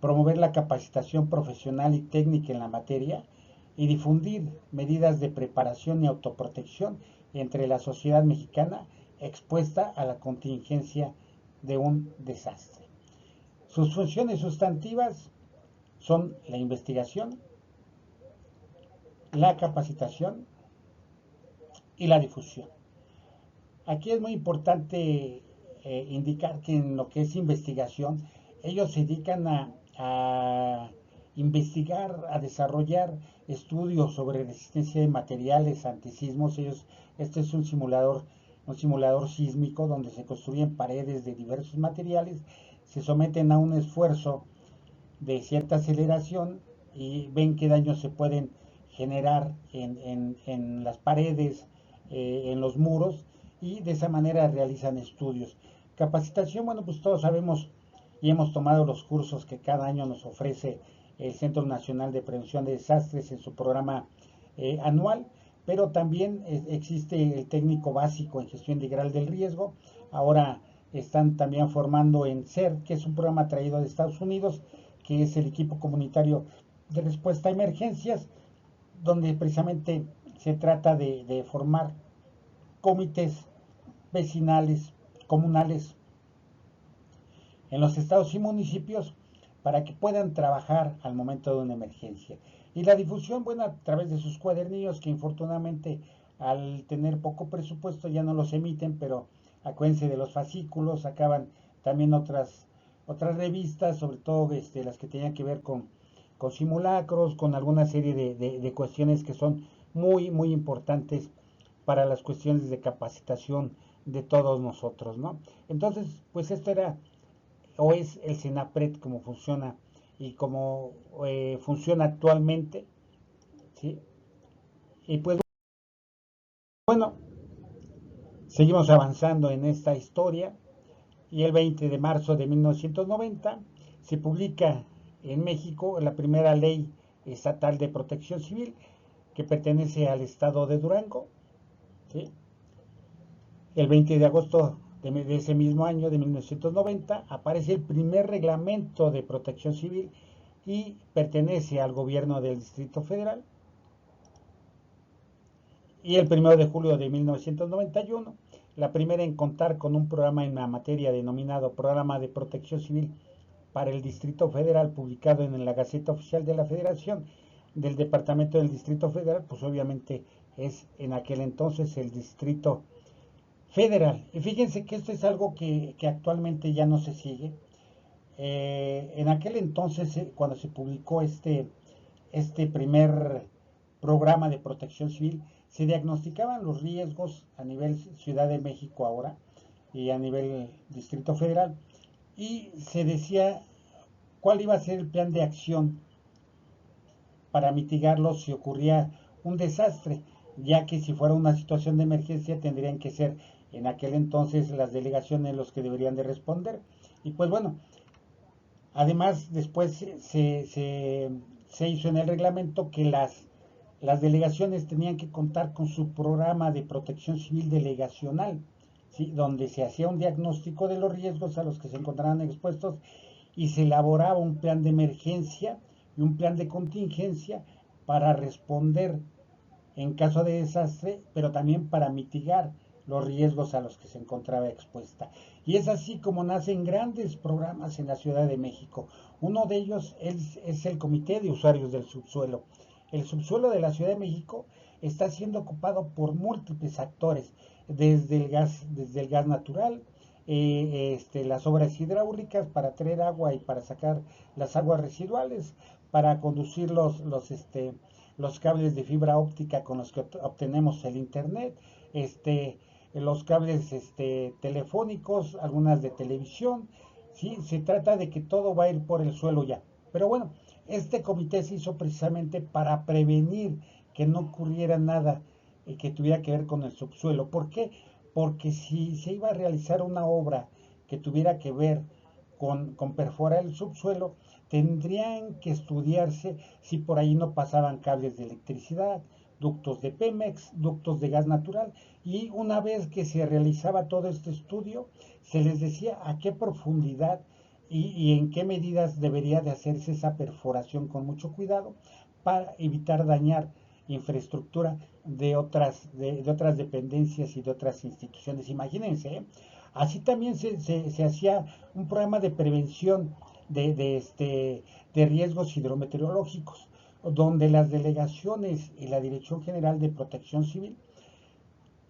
promover la capacitación profesional y técnica en la materia y difundir medidas de preparación y autoprotección entre la sociedad mexicana expuesta a la contingencia de un desastre. Sus funciones sustantivas son la investigación, la capacitación y la difusión. Aquí es muy importante indicar que en lo que es investigación, ellos se dedican a investigar, a desarrollar estudios sobre resistencia de materiales, antisismos. Este es un simulador sísmico donde se construyen paredes de diversos materiales, se someten a un esfuerzo de cierta aceleración y ven qué daños se pueden generar en las paredes, en los muros, y de esa manera realizan estudios. Capacitación, bueno, pues todos sabemos y hemos tomado los cursos que cada año nos ofrece el Centro Nacional de Prevención de Desastres en su programa anual, pero también existe el técnico básico en gestión integral del riesgo. Ahora están también formando en CER, que es un programa traído de Estados Unidos, que es el equipo comunitario de respuesta a emergencias, donde precisamente se trata de formar comités vecinales, comunales, en los estados y municipios para que puedan trabajar al momento de una emergencia. Y la difusión, bueno, a través de sus cuadernillos, que infortunadamente al tener poco presupuesto ya no los emiten, pero acuérdense de los fascículos, acaban también otras revistas, sobre todo las que tenían que ver con simulacros, con alguna serie de cuestiones que son muy, muy importantes para las cuestiones de capacitación de todos nosotros, ¿no? Entonces, pues esto era o es el SENAPRED como funciona y como funciona actualmente, ¿sí? Y pues bueno, seguimos avanzando en esta historia y el 20 de marzo de 1990 se publica en México la primera ley estatal de protección civil que pertenece al estado de Durango, ¿sí? El 20 de agosto de ese mismo año, de 1990, aparece el primer reglamento de protección civil y pertenece al gobierno del Distrito Federal. Y el 1 de julio de 1991, la primera en contar con un programa en la materia denominado Programa de Protección Civil para el Distrito Federal, publicado en la Gaceta Oficial de la Federación del Departamento del Distrito Federal, pues obviamente es en aquel entonces el Distrito Federal. Y fíjense que esto es algo que actualmente ya no se sigue. En aquel entonces, cuando se publicó este primer programa de protección civil, se diagnosticaban los riesgos a nivel Ciudad de México ahora y a nivel Distrito Federal y se decía cuál iba a ser el plan de acción para mitigarlos si ocurría un desastre, ya que si fuera una situación de emergencia tendrían que ser en aquel entonces las delegaciones los que deberían de responder. Y pues bueno, además después se hizo en el reglamento que las delegaciones tenían que contar con su programa de protección civil delegacional, ¿sí? Donde se hacía un diagnóstico de los riesgos a los que se encontraban expuestos y se elaboraba un plan de emergencia y un plan de contingencia para responder en caso de desastre, pero también para mitigar los riesgos a los que se encontraba expuesta. Y es así como nacen grandes programas en la Ciudad de México. Uno de ellos es el Comité de Usuarios del Subsuelo. El subsuelo de la Ciudad de México está siendo ocupado por múltiples actores, desde el gas natural, las obras hidráulicas para traer agua y para sacar las aguas residuales, para conducir los cables de fibra óptica con los que obtenemos el internet, los cables telefónicos, algunas de televisión. Sí, se trata de que todo va a ir por el suelo ya. Pero bueno, este comité se hizo precisamente para prevenir que no ocurriera nada que tuviera que ver con el subsuelo. ¿Por qué? Porque si se iba a realizar una obra que tuviera que ver con perforar el subsuelo, tendrían que estudiarse si por ahí no pasaban cables de electricidad, ductos de Pemex, ductos de gas natural, y una vez que se realizaba todo este estudio, se les decía a qué profundidad y en qué medidas debería de hacerse esa perforación con mucho cuidado para evitar dañar infraestructura de otras dependencias y de otras instituciones. Imagínense, ¿eh? Así también se hacía un programa de prevención de riesgos hidrometeorológicos, donde las delegaciones y la Dirección General de Protección Civil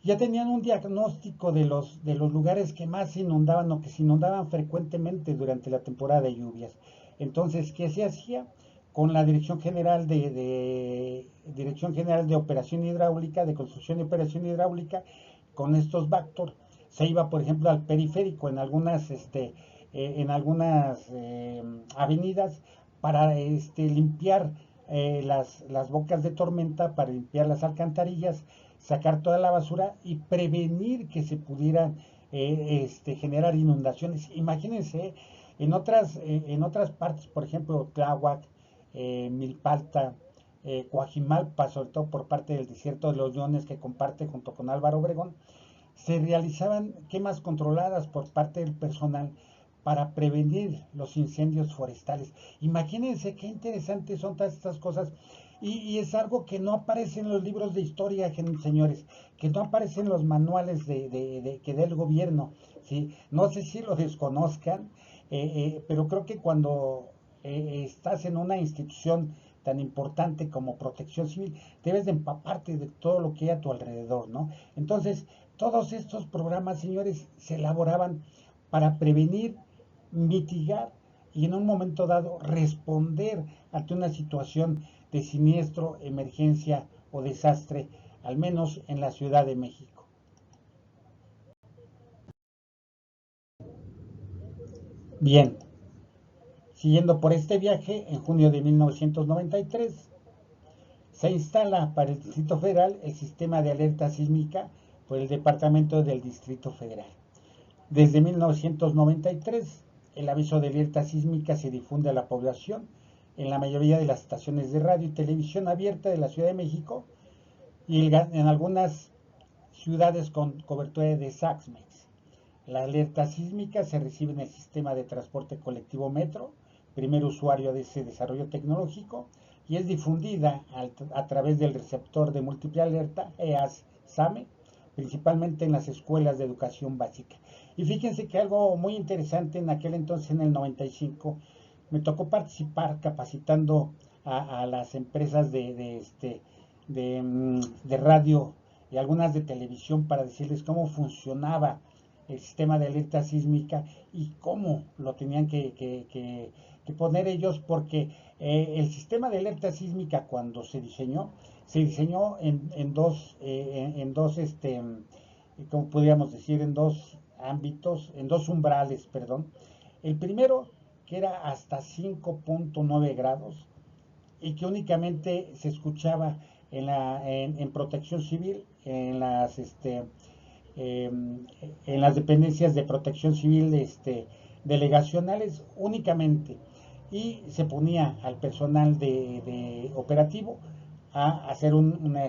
ya tenían un diagnóstico de los lugares que más se inundaban o que se inundaban frecuentemente durante la temporada de lluvias. Entonces, ¿qué se hacía? Con la Dirección General de Operación Hidráulica, de Construcción y Operación Hidráulica, con estos Bactor, se iba, por ejemplo, al periférico en algunas avenidas para limpiar las bocas de tormenta, para limpiar las alcantarillas, sacar toda la basura y prevenir que se pudieran generar inundaciones. Imagínense, en otras partes, por ejemplo, Tláhuac, Milpalta, Coajimalpa, sobre todo por parte del desierto de los Leones que comparte junto con Álvaro Obregón, se realizaban quemas controladas por parte del personal para prevenir los incendios forestales. Imagínense qué interesantes son todas estas cosas y es algo que no aparece en los libros de historia, señores, que no aparece en los manuales que dé el gobierno. ¿Sí? No sé si lo desconozcan, pero creo que cuando estás en una institución tan importante como Protección Civil, debes de empaparte de todo lo que hay a tu alrededor, ¿no? Entonces, todos estos programas, señores, se elaboraban para prevenir mitigar y en un momento dado responder ante una situación de siniestro, emergencia o desastre, al menos en la Ciudad de México. Bien, siguiendo por este viaje, en junio de 1993 se instala para el Distrito Federal el sistema de alerta sísmica por el Departamento del Distrito Federal. Desde 1993, el aviso de alerta sísmica se difunde a la población en la mayoría de las estaciones de radio y televisión abierta de la Ciudad de México y en algunas ciudades con cobertura de SACMEX. La alerta sísmica se recibe en el sistema de transporte colectivo Metro, primer usuario de ese desarrollo tecnológico, y es difundida a través del receptor de múltiple alerta, EAS-SAME, principalmente en las escuelas de educación básica. Y fíjense que algo muy interesante en aquel entonces, en el 95, me tocó participar capacitando a las empresas de radio y algunas de televisión para decirles cómo funcionaba el sistema de alerta sísmica y cómo lo tenían que poner ellos, porque el sistema de alerta sísmica cuando se diseñó como podríamos decir, en dos ámbitos, en dos umbrales, perdón. El primero, que era hasta 5.9 grados y que únicamente se escuchaba en protección civil, eh, en las dependencias de protección civil delegacionales únicamente, y se ponía al personal de operativo a hacer una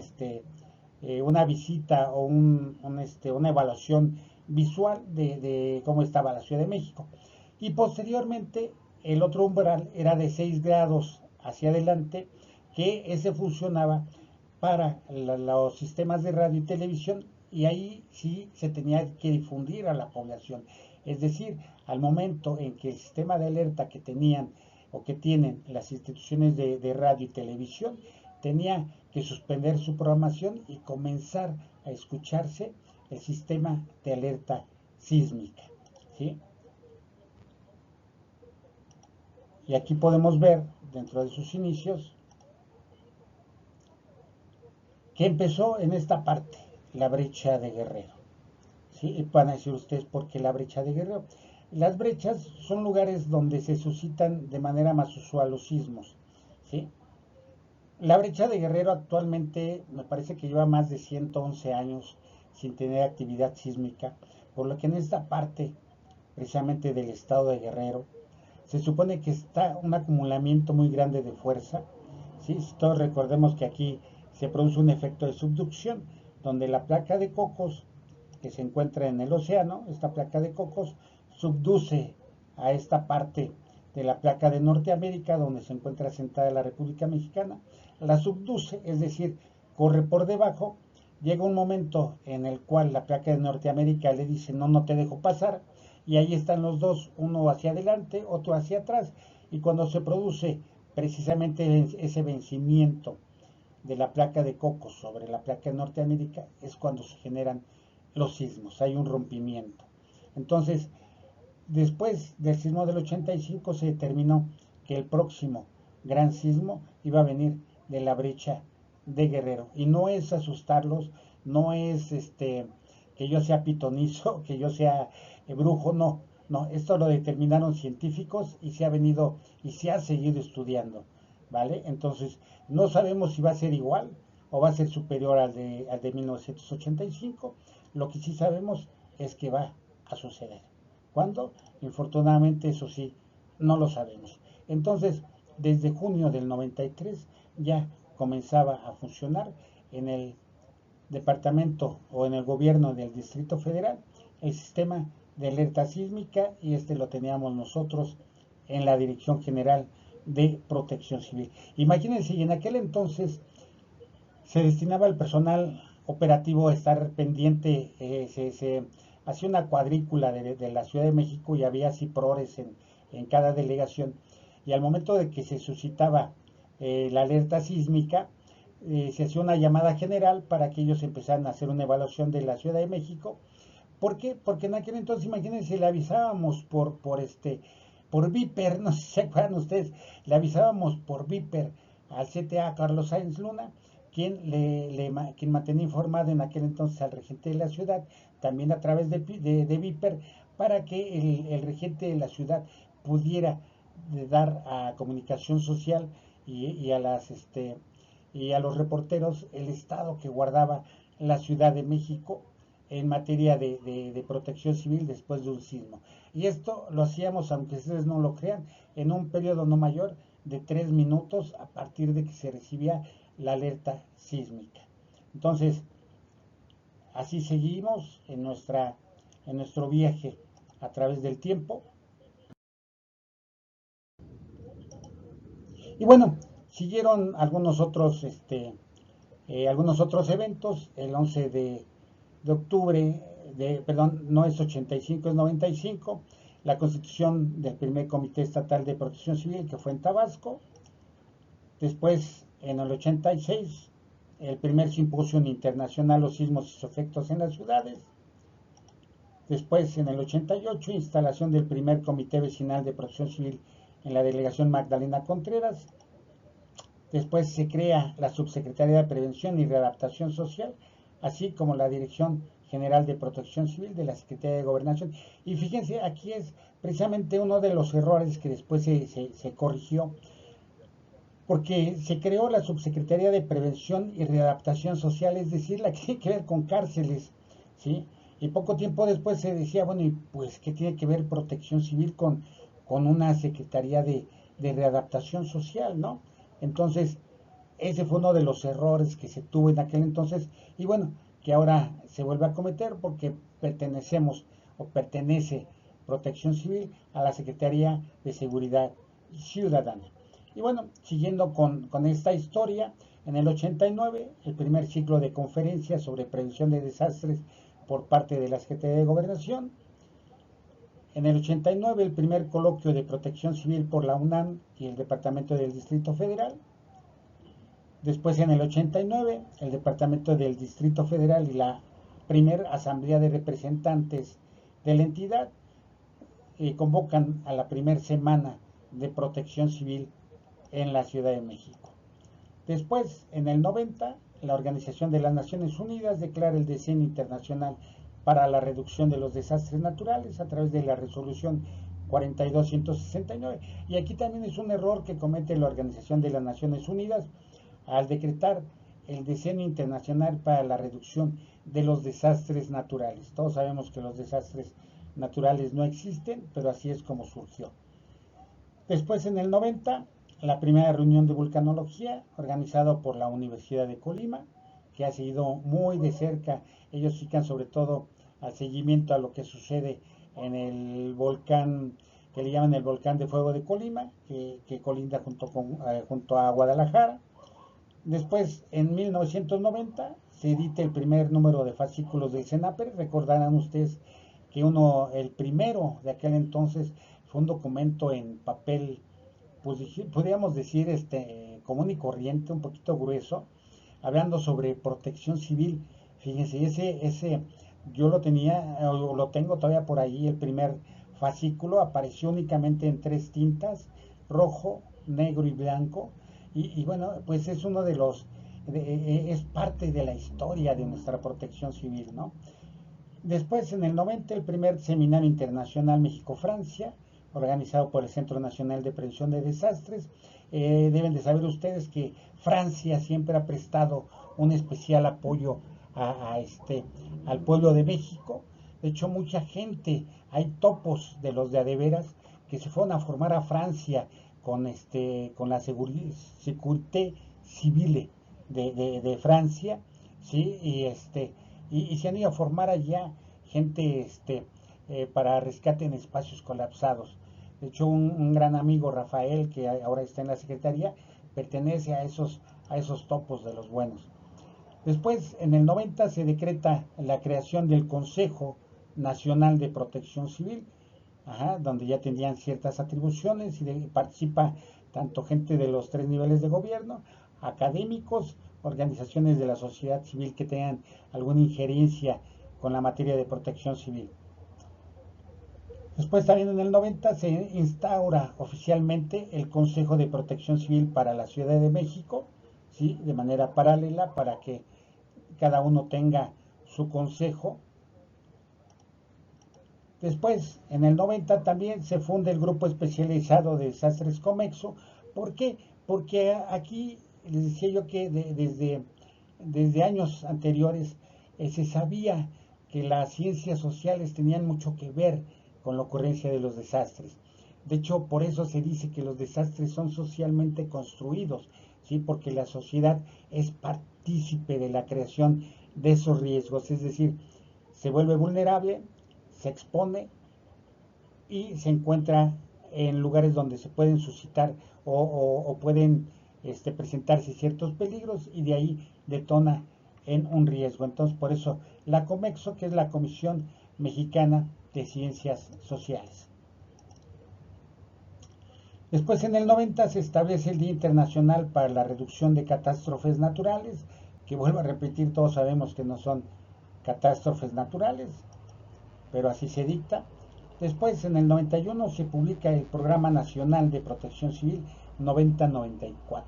visita o una evaluación visual de cómo estaba la Ciudad de México. Y posteriormente el otro umbral era de 6 grados hacia adelante, que ese funcionaba para los sistemas de radio y televisión, y ahí sí se tenía que difundir a la población. Es decir, al momento en que el sistema de alerta que tenían o que tienen las instituciones de radio y televisión tenía que suspender su programación y comenzar a escucharse el sistema de alerta sísmica, ¿sí? Y aquí podemos ver, dentro de sus inicios, que empezó en esta parte, la brecha de Guerrero. ¿Sí? Y van a decir ustedes, ¿por qué la brecha de Guerrero? Las brechas son lugares donde se suscitan de manera más usual los sismos, ¿sí? La brecha de Guerrero actualmente me parece que lleva más de 111 años sin tener actividad sísmica, por lo que en esta parte, precisamente del estado de Guerrero, se supone que está un acumulamiento muy grande de fuerza, ¿sí? Todos recordemos que aquí se produce un efecto de subducción, donde la placa de Cocos, que se encuentra en el océano, esta placa de Cocos, subduce a esta parte de la placa de Norteamérica, donde se encuentra sentada la República Mexicana, la subduce, es decir, corre por debajo. Llega un momento en el cual la placa de Norteamérica le dice, no, no te dejo pasar, y ahí están los dos, uno hacia adelante, otro hacia atrás, y cuando se produce precisamente ese vencimiento de la placa de Cocos sobre la placa de Norteamérica, es cuando se generan los sismos, hay un rompimiento. Entonces, después del sismo del 85 se determinó que el próximo gran sismo iba a venir de la brecha de Guerrero. Y no es asustarlos, no es que yo sea pitonizo, que yo sea brujo, no. No, esto lo determinaron científicos y se ha venido y se ha seguido estudiando, ¿vale? Entonces, no sabemos si va a ser igual o va a ser superior al de 1985. Lo que sí sabemos es que va a suceder. ¿Cuándo? Infortunadamente, eso sí, no lo sabemos. Entonces, desde junio del 93 ya comenzaba a funcionar en el departamento o en el gobierno del Distrito Federal el sistema de alerta sísmica, y lo teníamos nosotros en la Dirección General de Protección Civil. Imagínense, y en aquel entonces se destinaba el personal operativo a estar pendiente, se hacía una cuadrícula de la Ciudad de México y había CIPRORES en cada delegación, y al momento de que se suscitaba la alerta sísmica, se hacía una llamada general para que ellos empezaran a hacer una evaluación de la Ciudad de México ¿Por qué? Porque en aquel entonces, imagínense, le avisábamos por Viper, no sé si se acuerdan ustedes, le avisábamos por Viper al CTA Carlos Sáenz Luna, quien mantenía informado en aquel entonces al regente de la ciudad, también a través de Viper, para que el regente de la ciudad pudiera dar a comunicación social y a y a los reporteros el estado que guardaba la Ciudad de México en materia de protección civil después de un sismo. Y esto lo hacíamos, aunque ustedes no lo crean, en un periodo no mayor de 3 minutos a partir de que se recibía la alerta sísmica. Entonces, así seguimos en nuestro viaje a través del tiempo. Y bueno, siguieron algunos otros eventos. El 11 de octubre, perdón, no es 85, es 95, la constitución del primer Comité Estatal de Protección Civil, que fue en Tabasco. Después, en el 86, el primer simposio internacional Los sismos y sus efectos en las ciudades. Después, en el 88, instalación del primer Comité Vecinal de Protección Civil en la delegación Magdalena Contreras. Después se crea la Subsecretaría de Prevención y Readaptación Social, así como la Dirección General de Protección Civil de la Secretaría de Gobernación. Y fíjense, aquí es precisamente uno de los errores que después se corrigió, porque se creó la Subsecretaría de Prevención y Readaptación Social, es decir, la que tiene que ver con cárceles, ¿sí? Y poco tiempo después se decía, bueno, ¿y pues qué tiene que ver Protección Civil con una Secretaría de Readaptación Social, ¿no? Entonces, ese fue uno de los errores que se tuvo en aquel entonces y bueno, que ahora se vuelve a cometer porque pertenece Protección Civil a la Secretaría de Seguridad Ciudadana. Y bueno, siguiendo con esta historia, en el 89, el primer ciclo de conferencias sobre prevención de desastres por parte de la Secretaría de Gobernación. En el 89, el primer coloquio de protección civil por la UNAM y el Departamento del Distrito Federal. Después, en el 89, el Departamento del Distrito Federal y la primera Asamblea de Representantes de la entidad convocan a la primera semana de protección civil en la Ciudad de México. Después, en el 90, la Organización de las Naciones Unidas declara el Decenio Internacional para la Reducción de los Desastres Naturales a través de la resolución 4269. Y aquí también es un error que comete la Organización de las Naciones Unidas al decretar el Decenio Internacional para la Reducción de los Desastres Naturales. Todos sabemos que los desastres naturales no existen, pero así es como surgió. Después, en el 90, la primera reunión de vulcanología organizada por la Universidad de Colima, que ha seguido muy de cerca. Ellos fijan sobre todo al seguimiento a lo que sucede en el volcán que le llaman el volcán de fuego de Colima, que colinda junto a Guadalajara. Después, en 1990, se edita el primer número de fascículos del CENAPER. Recordarán ustedes que el primero de aquel entonces, fue un documento en papel, pues podríamos decir común y corriente, un poquito grueso, hablando sobre protección civil. Fíjense, ese yo lo tenía, o lo tengo todavía por ahí, el primer fascículo apareció únicamente en 3 tintas, rojo, negro y blanco, y bueno, pues es uno de es parte de la historia de nuestra protección civil, ¿no? Después, en el 90, el primer Seminario Internacional México-Francia, organizado por el Centro Nacional de Prevención de Desastres. Deben de saber ustedes que Francia siempre ha prestado un especial apoyo al pueblo de México. De hecho, mucha gente, hay topos de los de adeveras que se fueron a formar a Francia con la Sécurité Civile de Francia, ¿sí? Y se han ido a formar allá gente para rescate en espacios colapsados. De hecho, un gran amigo, Rafael, que ahora está en la Secretaría, pertenece a esos topos de los buenos. Después, en el 90, se decreta la creación del Consejo Nacional de Protección Civil, donde ya tenían ciertas atribuciones y participa tanto gente de los 3 niveles de gobierno, académicos, organizaciones de la sociedad civil que tengan alguna injerencia con la materia de protección civil. Después también en el 90 se instaura oficialmente el Consejo de Protección Civil para la Ciudad de México, ¿sí? De manera paralela para que cada uno tenga su consejo. Después, en el 90 también se funda el Grupo Especializado de Desastres Comexo. ¿Por qué? Porque aquí les decía yo que desde años anteriores se sabía que las ciencias sociales tenían mucho que ver con la ocurrencia de los desastres. De hecho, por eso se dice que los desastres son socialmente construidos, ¿sí? Porque la sociedad es partícipe de la creación de esos riesgos, es decir, se vuelve vulnerable, se expone y se encuentra en lugares donde se pueden suscitar o pueden presentarse ciertos peligros y de ahí detona en un riesgo. Entonces, por eso la COMEXO, que es la Comisión Mexicana de Ciencias Sociales. Después, en el 90 se establece el Día Internacional para la Reducción de Catástrofes Naturales, que vuelvo a repetir, todos sabemos que no son catástrofes naturales, pero así se dicta. Después, en el 91, se publica el Programa Nacional de Protección Civil 90-94.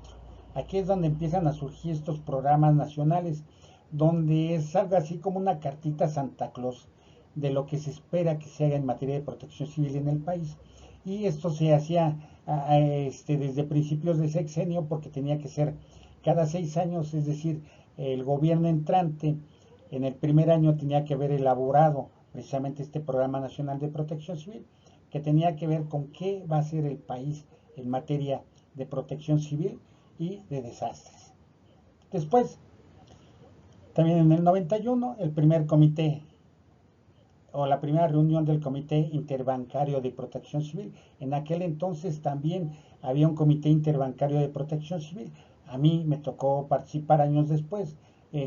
Aquí es donde empiezan a surgir estos programas nacionales, donde es algo así como una cartita Santa Claus de lo que se espera que se haga en materia de protección civil en el país. Y esto se hacía desde principios de sexenio porque tenía que ser cada 6 años, es decir, el gobierno entrante en el primer año tenía que haber elaborado precisamente este Programa Nacional de Protección Civil, que tenía que ver con qué va a ser el país en materia de protección civil y de desastres. Después, también en el 91, el primer comité o la primera reunión del Comité Interbancario de Protección Civil. En aquel entonces también había un Comité Interbancario de Protección Civil. A mí me tocó participar años después,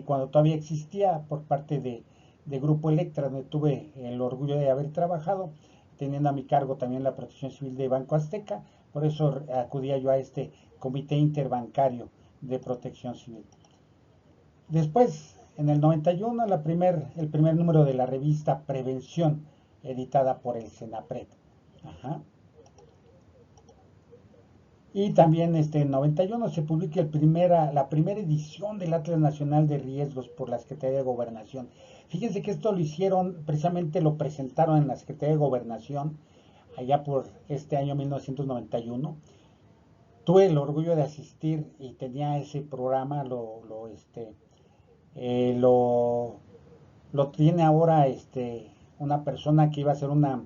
cuando todavía existía por parte de Grupo Electra, donde tuve el orgullo de haber trabajado, teniendo a mi cargo también la protección civil de Banco Azteca. Por eso acudía yo a este Comité Interbancario de Protección Civil. Después, en el 91, el primer número de la revista Prevención, editada por el Senapred. Ajá. Y también en 91 se publica la primera edición del Atlas Nacional de Riesgos por la Secretaría de Gobernación. Fíjense que esto lo hicieron, precisamente lo presentaron en la Secretaría de Gobernación, allá por este año 1991. Tuve el orgullo de asistir y tenía ese programa, eh, lo, lo tiene ahora una persona que iba a ser una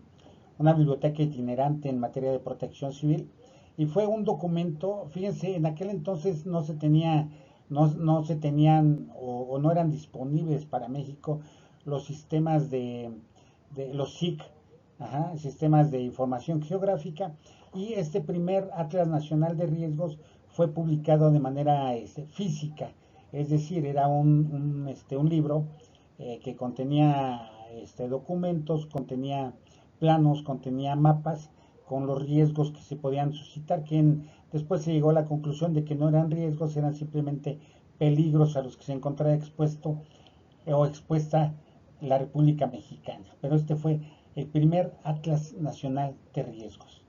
biblioteca itinerante en materia de protección civil y fue un documento, fíjense, en aquel entonces no se tenían o no eran disponibles para México los sistemas de los SIC, ajá, sistemas de información geográfica, y este primer Atlas Nacional de Riesgos fue publicado de manera física, es decir, era un libro que contenía documentos, contenía planos, contenía mapas con los riesgos que se podían suscitar, después se llegó a la conclusión de que no eran riesgos, eran simplemente peligros a los que se encontraba expuesto o expuesta la República Mexicana. Pero este fue el primer Atlas Nacional de Riesgos.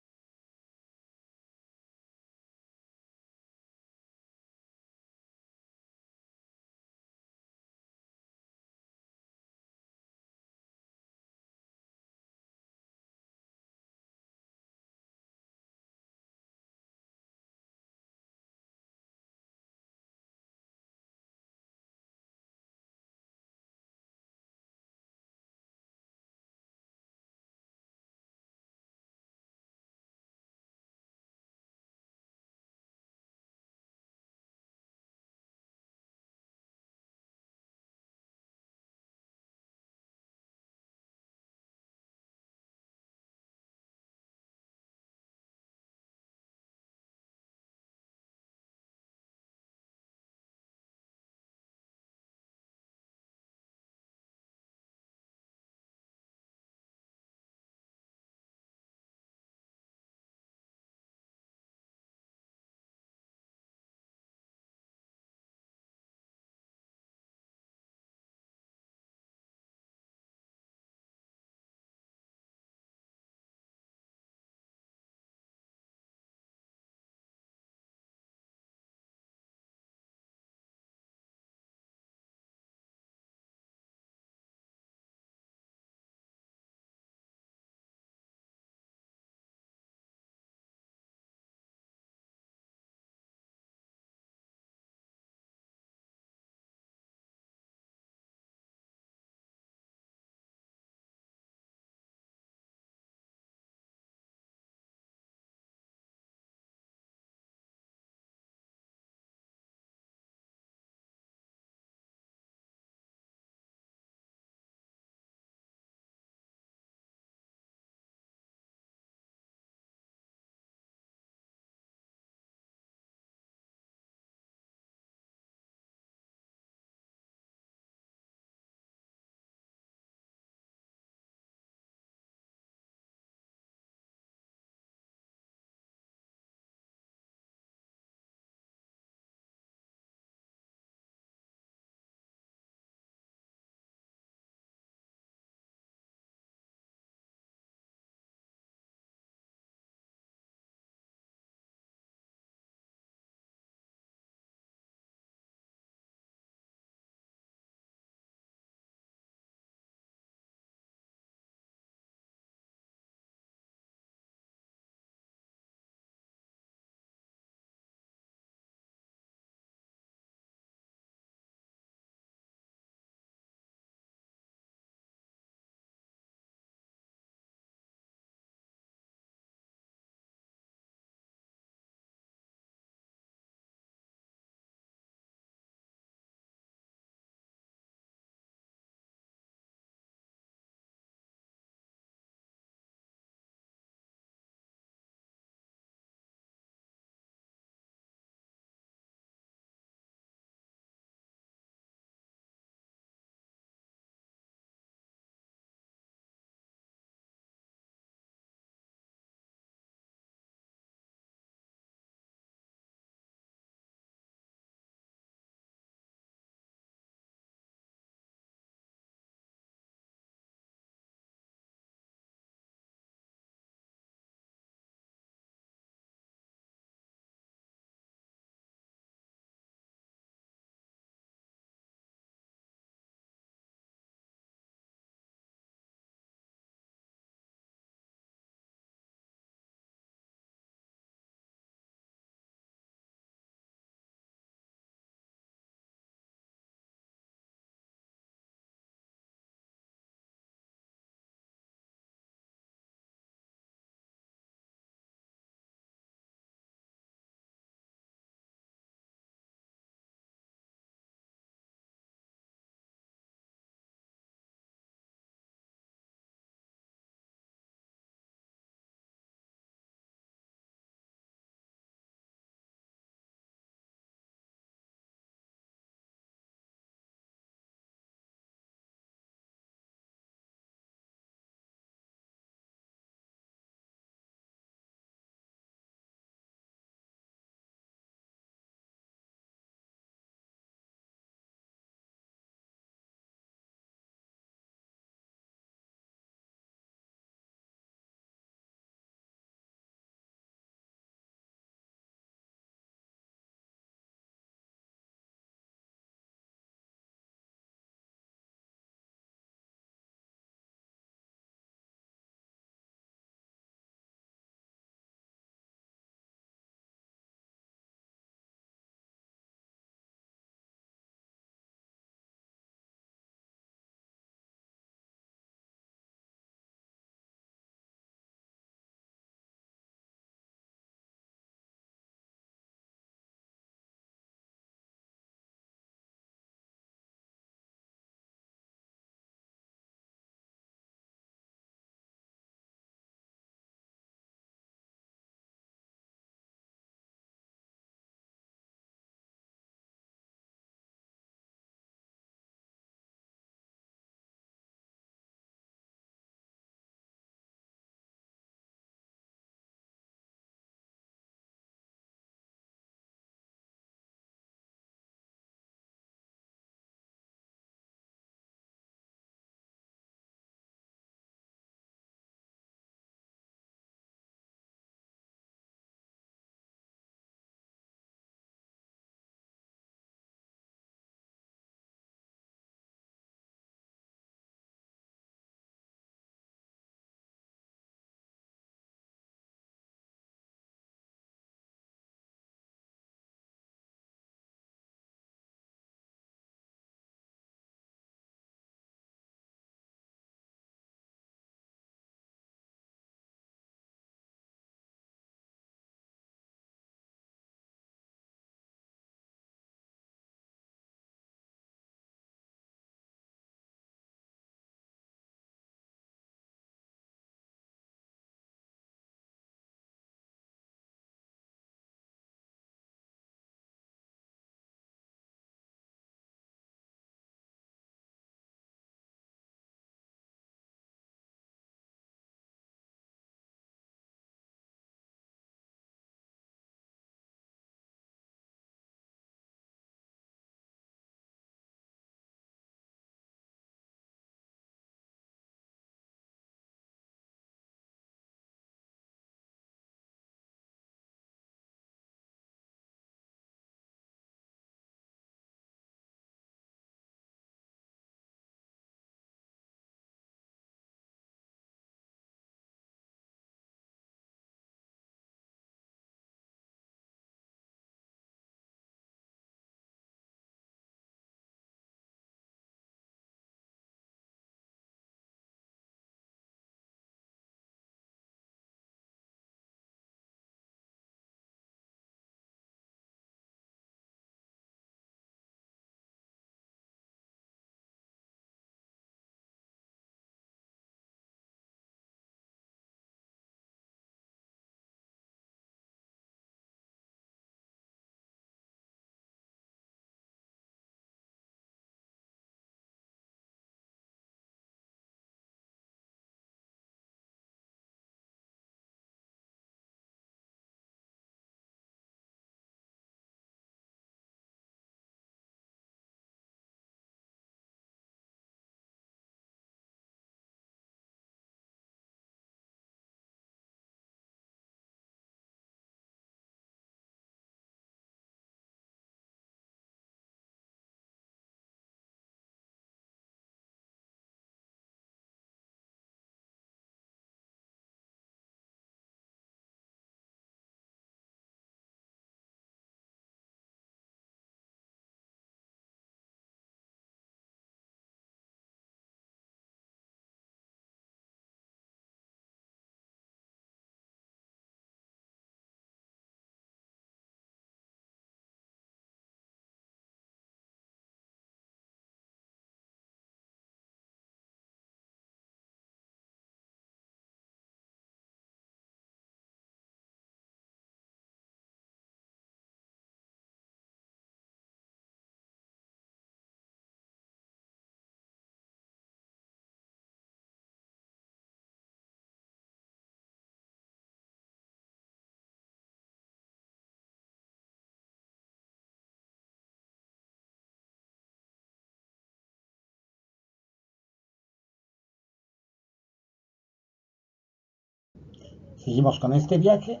Seguimos con este viaje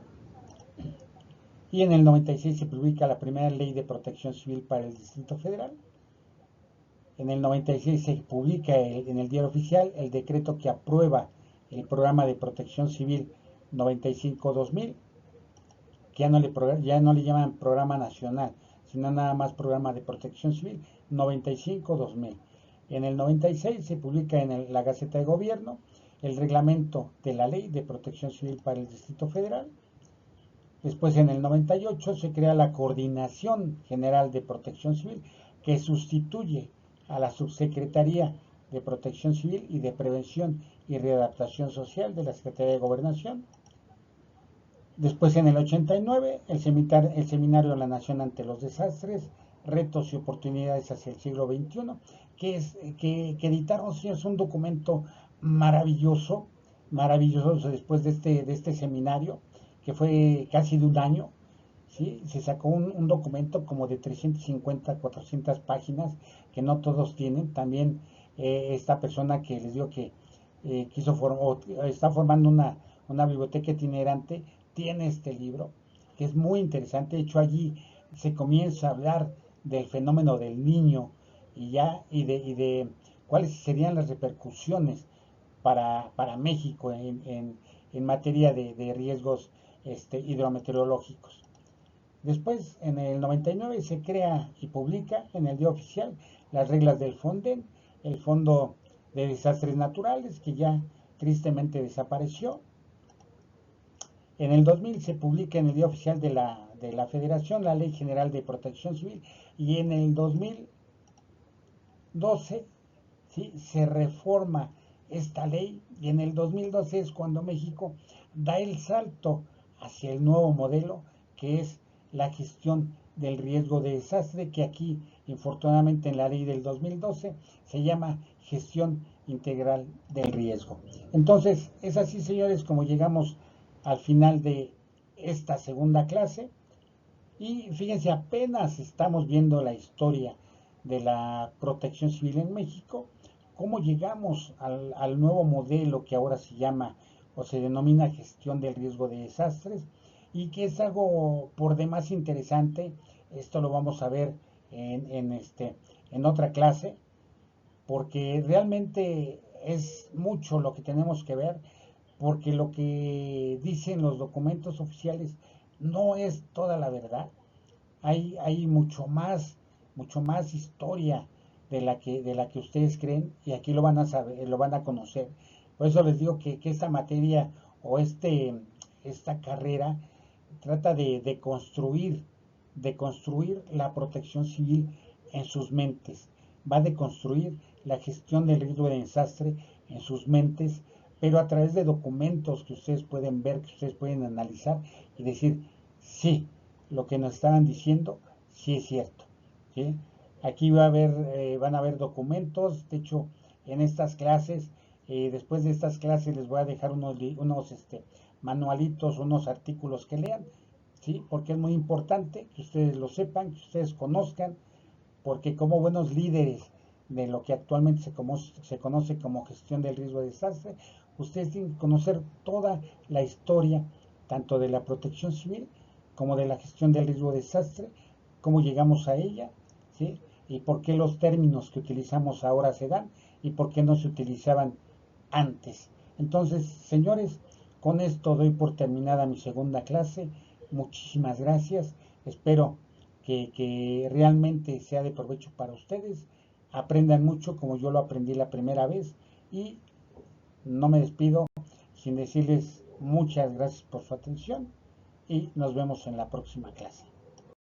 y en el 96 se publica la primera ley de protección civil para el Distrito Federal. En el 96 se publica en el Diario Oficial el decreto que aprueba el programa de protección civil 95-2000, que ya no le llaman programa nacional, sino nada más programa de protección civil 95-2000. En el 96 se publica en la Gaceta de Gobierno el reglamento de la Ley de Protección Civil para el Distrito Federal. Después, en el 98, se crea la Coordinación General de Protección Civil, que sustituye a la Subsecretaría de Protección Civil y de Prevención y Readaptación Social de la Secretaría de Gobernación. Después, en el 89, el Seminario de la Nación ante los Desastres, Retos y Oportunidades hacia el siglo XXI, que editaron, sí, es un documento maravilloso, maravilloso después de este seminario, que fue casi de un año. ¿Sí? Se sacó un documento como de 350, 400 páginas, que no todos tienen. También esta persona que les digo que está formando una biblioteca itinerante, tiene este libro, que es muy interesante. De hecho, allí se comienza a hablar del fenómeno del niño y de cuáles serían las repercusiones para México en materia de riesgos hidrometeorológicos. Después, en el 99, se crea y publica en el Diario Oficial las reglas del FONDEN, el Fondo de Desastres Naturales, que ya tristemente desapareció. En el 2000 se publica en el Diario Oficial de la Federación la Ley General de Protección Civil, y en el 2012, ¿sí?, se reforma esta ley, y en el 2012 es cuando México da el salto hacia el nuevo modelo, que es la gestión del riesgo de desastre, que aquí, infortunadamente, en la ley del 2012 se llama gestión integral del riesgo. Entonces, es así, señores, como llegamos al final de esta segunda clase. Y fíjense, apenas estamos viendo la historia de la protección civil en México, cómo llegamos al nuevo modelo que ahora se llama o se denomina gestión del riesgo de desastres, y que es algo por demás interesante. Esto lo vamos a ver en otra clase, porque realmente es mucho lo que tenemos que ver, porque lo que dicen los documentos oficiales no es toda la verdad. Hay mucho más historia de la que ustedes creen, y aquí lo van a saber, lo van a conocer. Por eso les digo que esta materia o esta carrera trata de construir la protección civil en sus mentes. Va de construir la gestión del riesgo de desastre en sus mentes, pero a través de documentos que ustedes pueden ver, que ustedes pueden analizar y decir, sí, lo que nos estaban diciendo, sí es cierto. ¿Sí? Aquí van a haber documentos. De hecho, en estas clases, después de estas clases, les voy a dejar unos manualitos, unos artículos que lean, ¿sí? Porque es muy importante que ustedes lo sepan, que ustedes conozcan, porque como buenos líderes de lo que actualmente se conoce como gestión del riesgo de desastre, ustedes tienen que conocer toda la historia, tanto de la protección civil como de la gestión del riesgo de desastre, cómo llegamos a ella, ¿sí? Y por qué los términos que utilizamos ahora se dan y por qué no se utilizaban antes. Entonces, señores, con esto doy por terminada mi segunda clase. Muchísimas gracias. Espero que realmente sea de provecho para ustedes. Aprendan mucho como yo lo aprendí la primera vez, y no me despido sin decirles muchas gracias por su atención, y nos vemos en la próxima clase.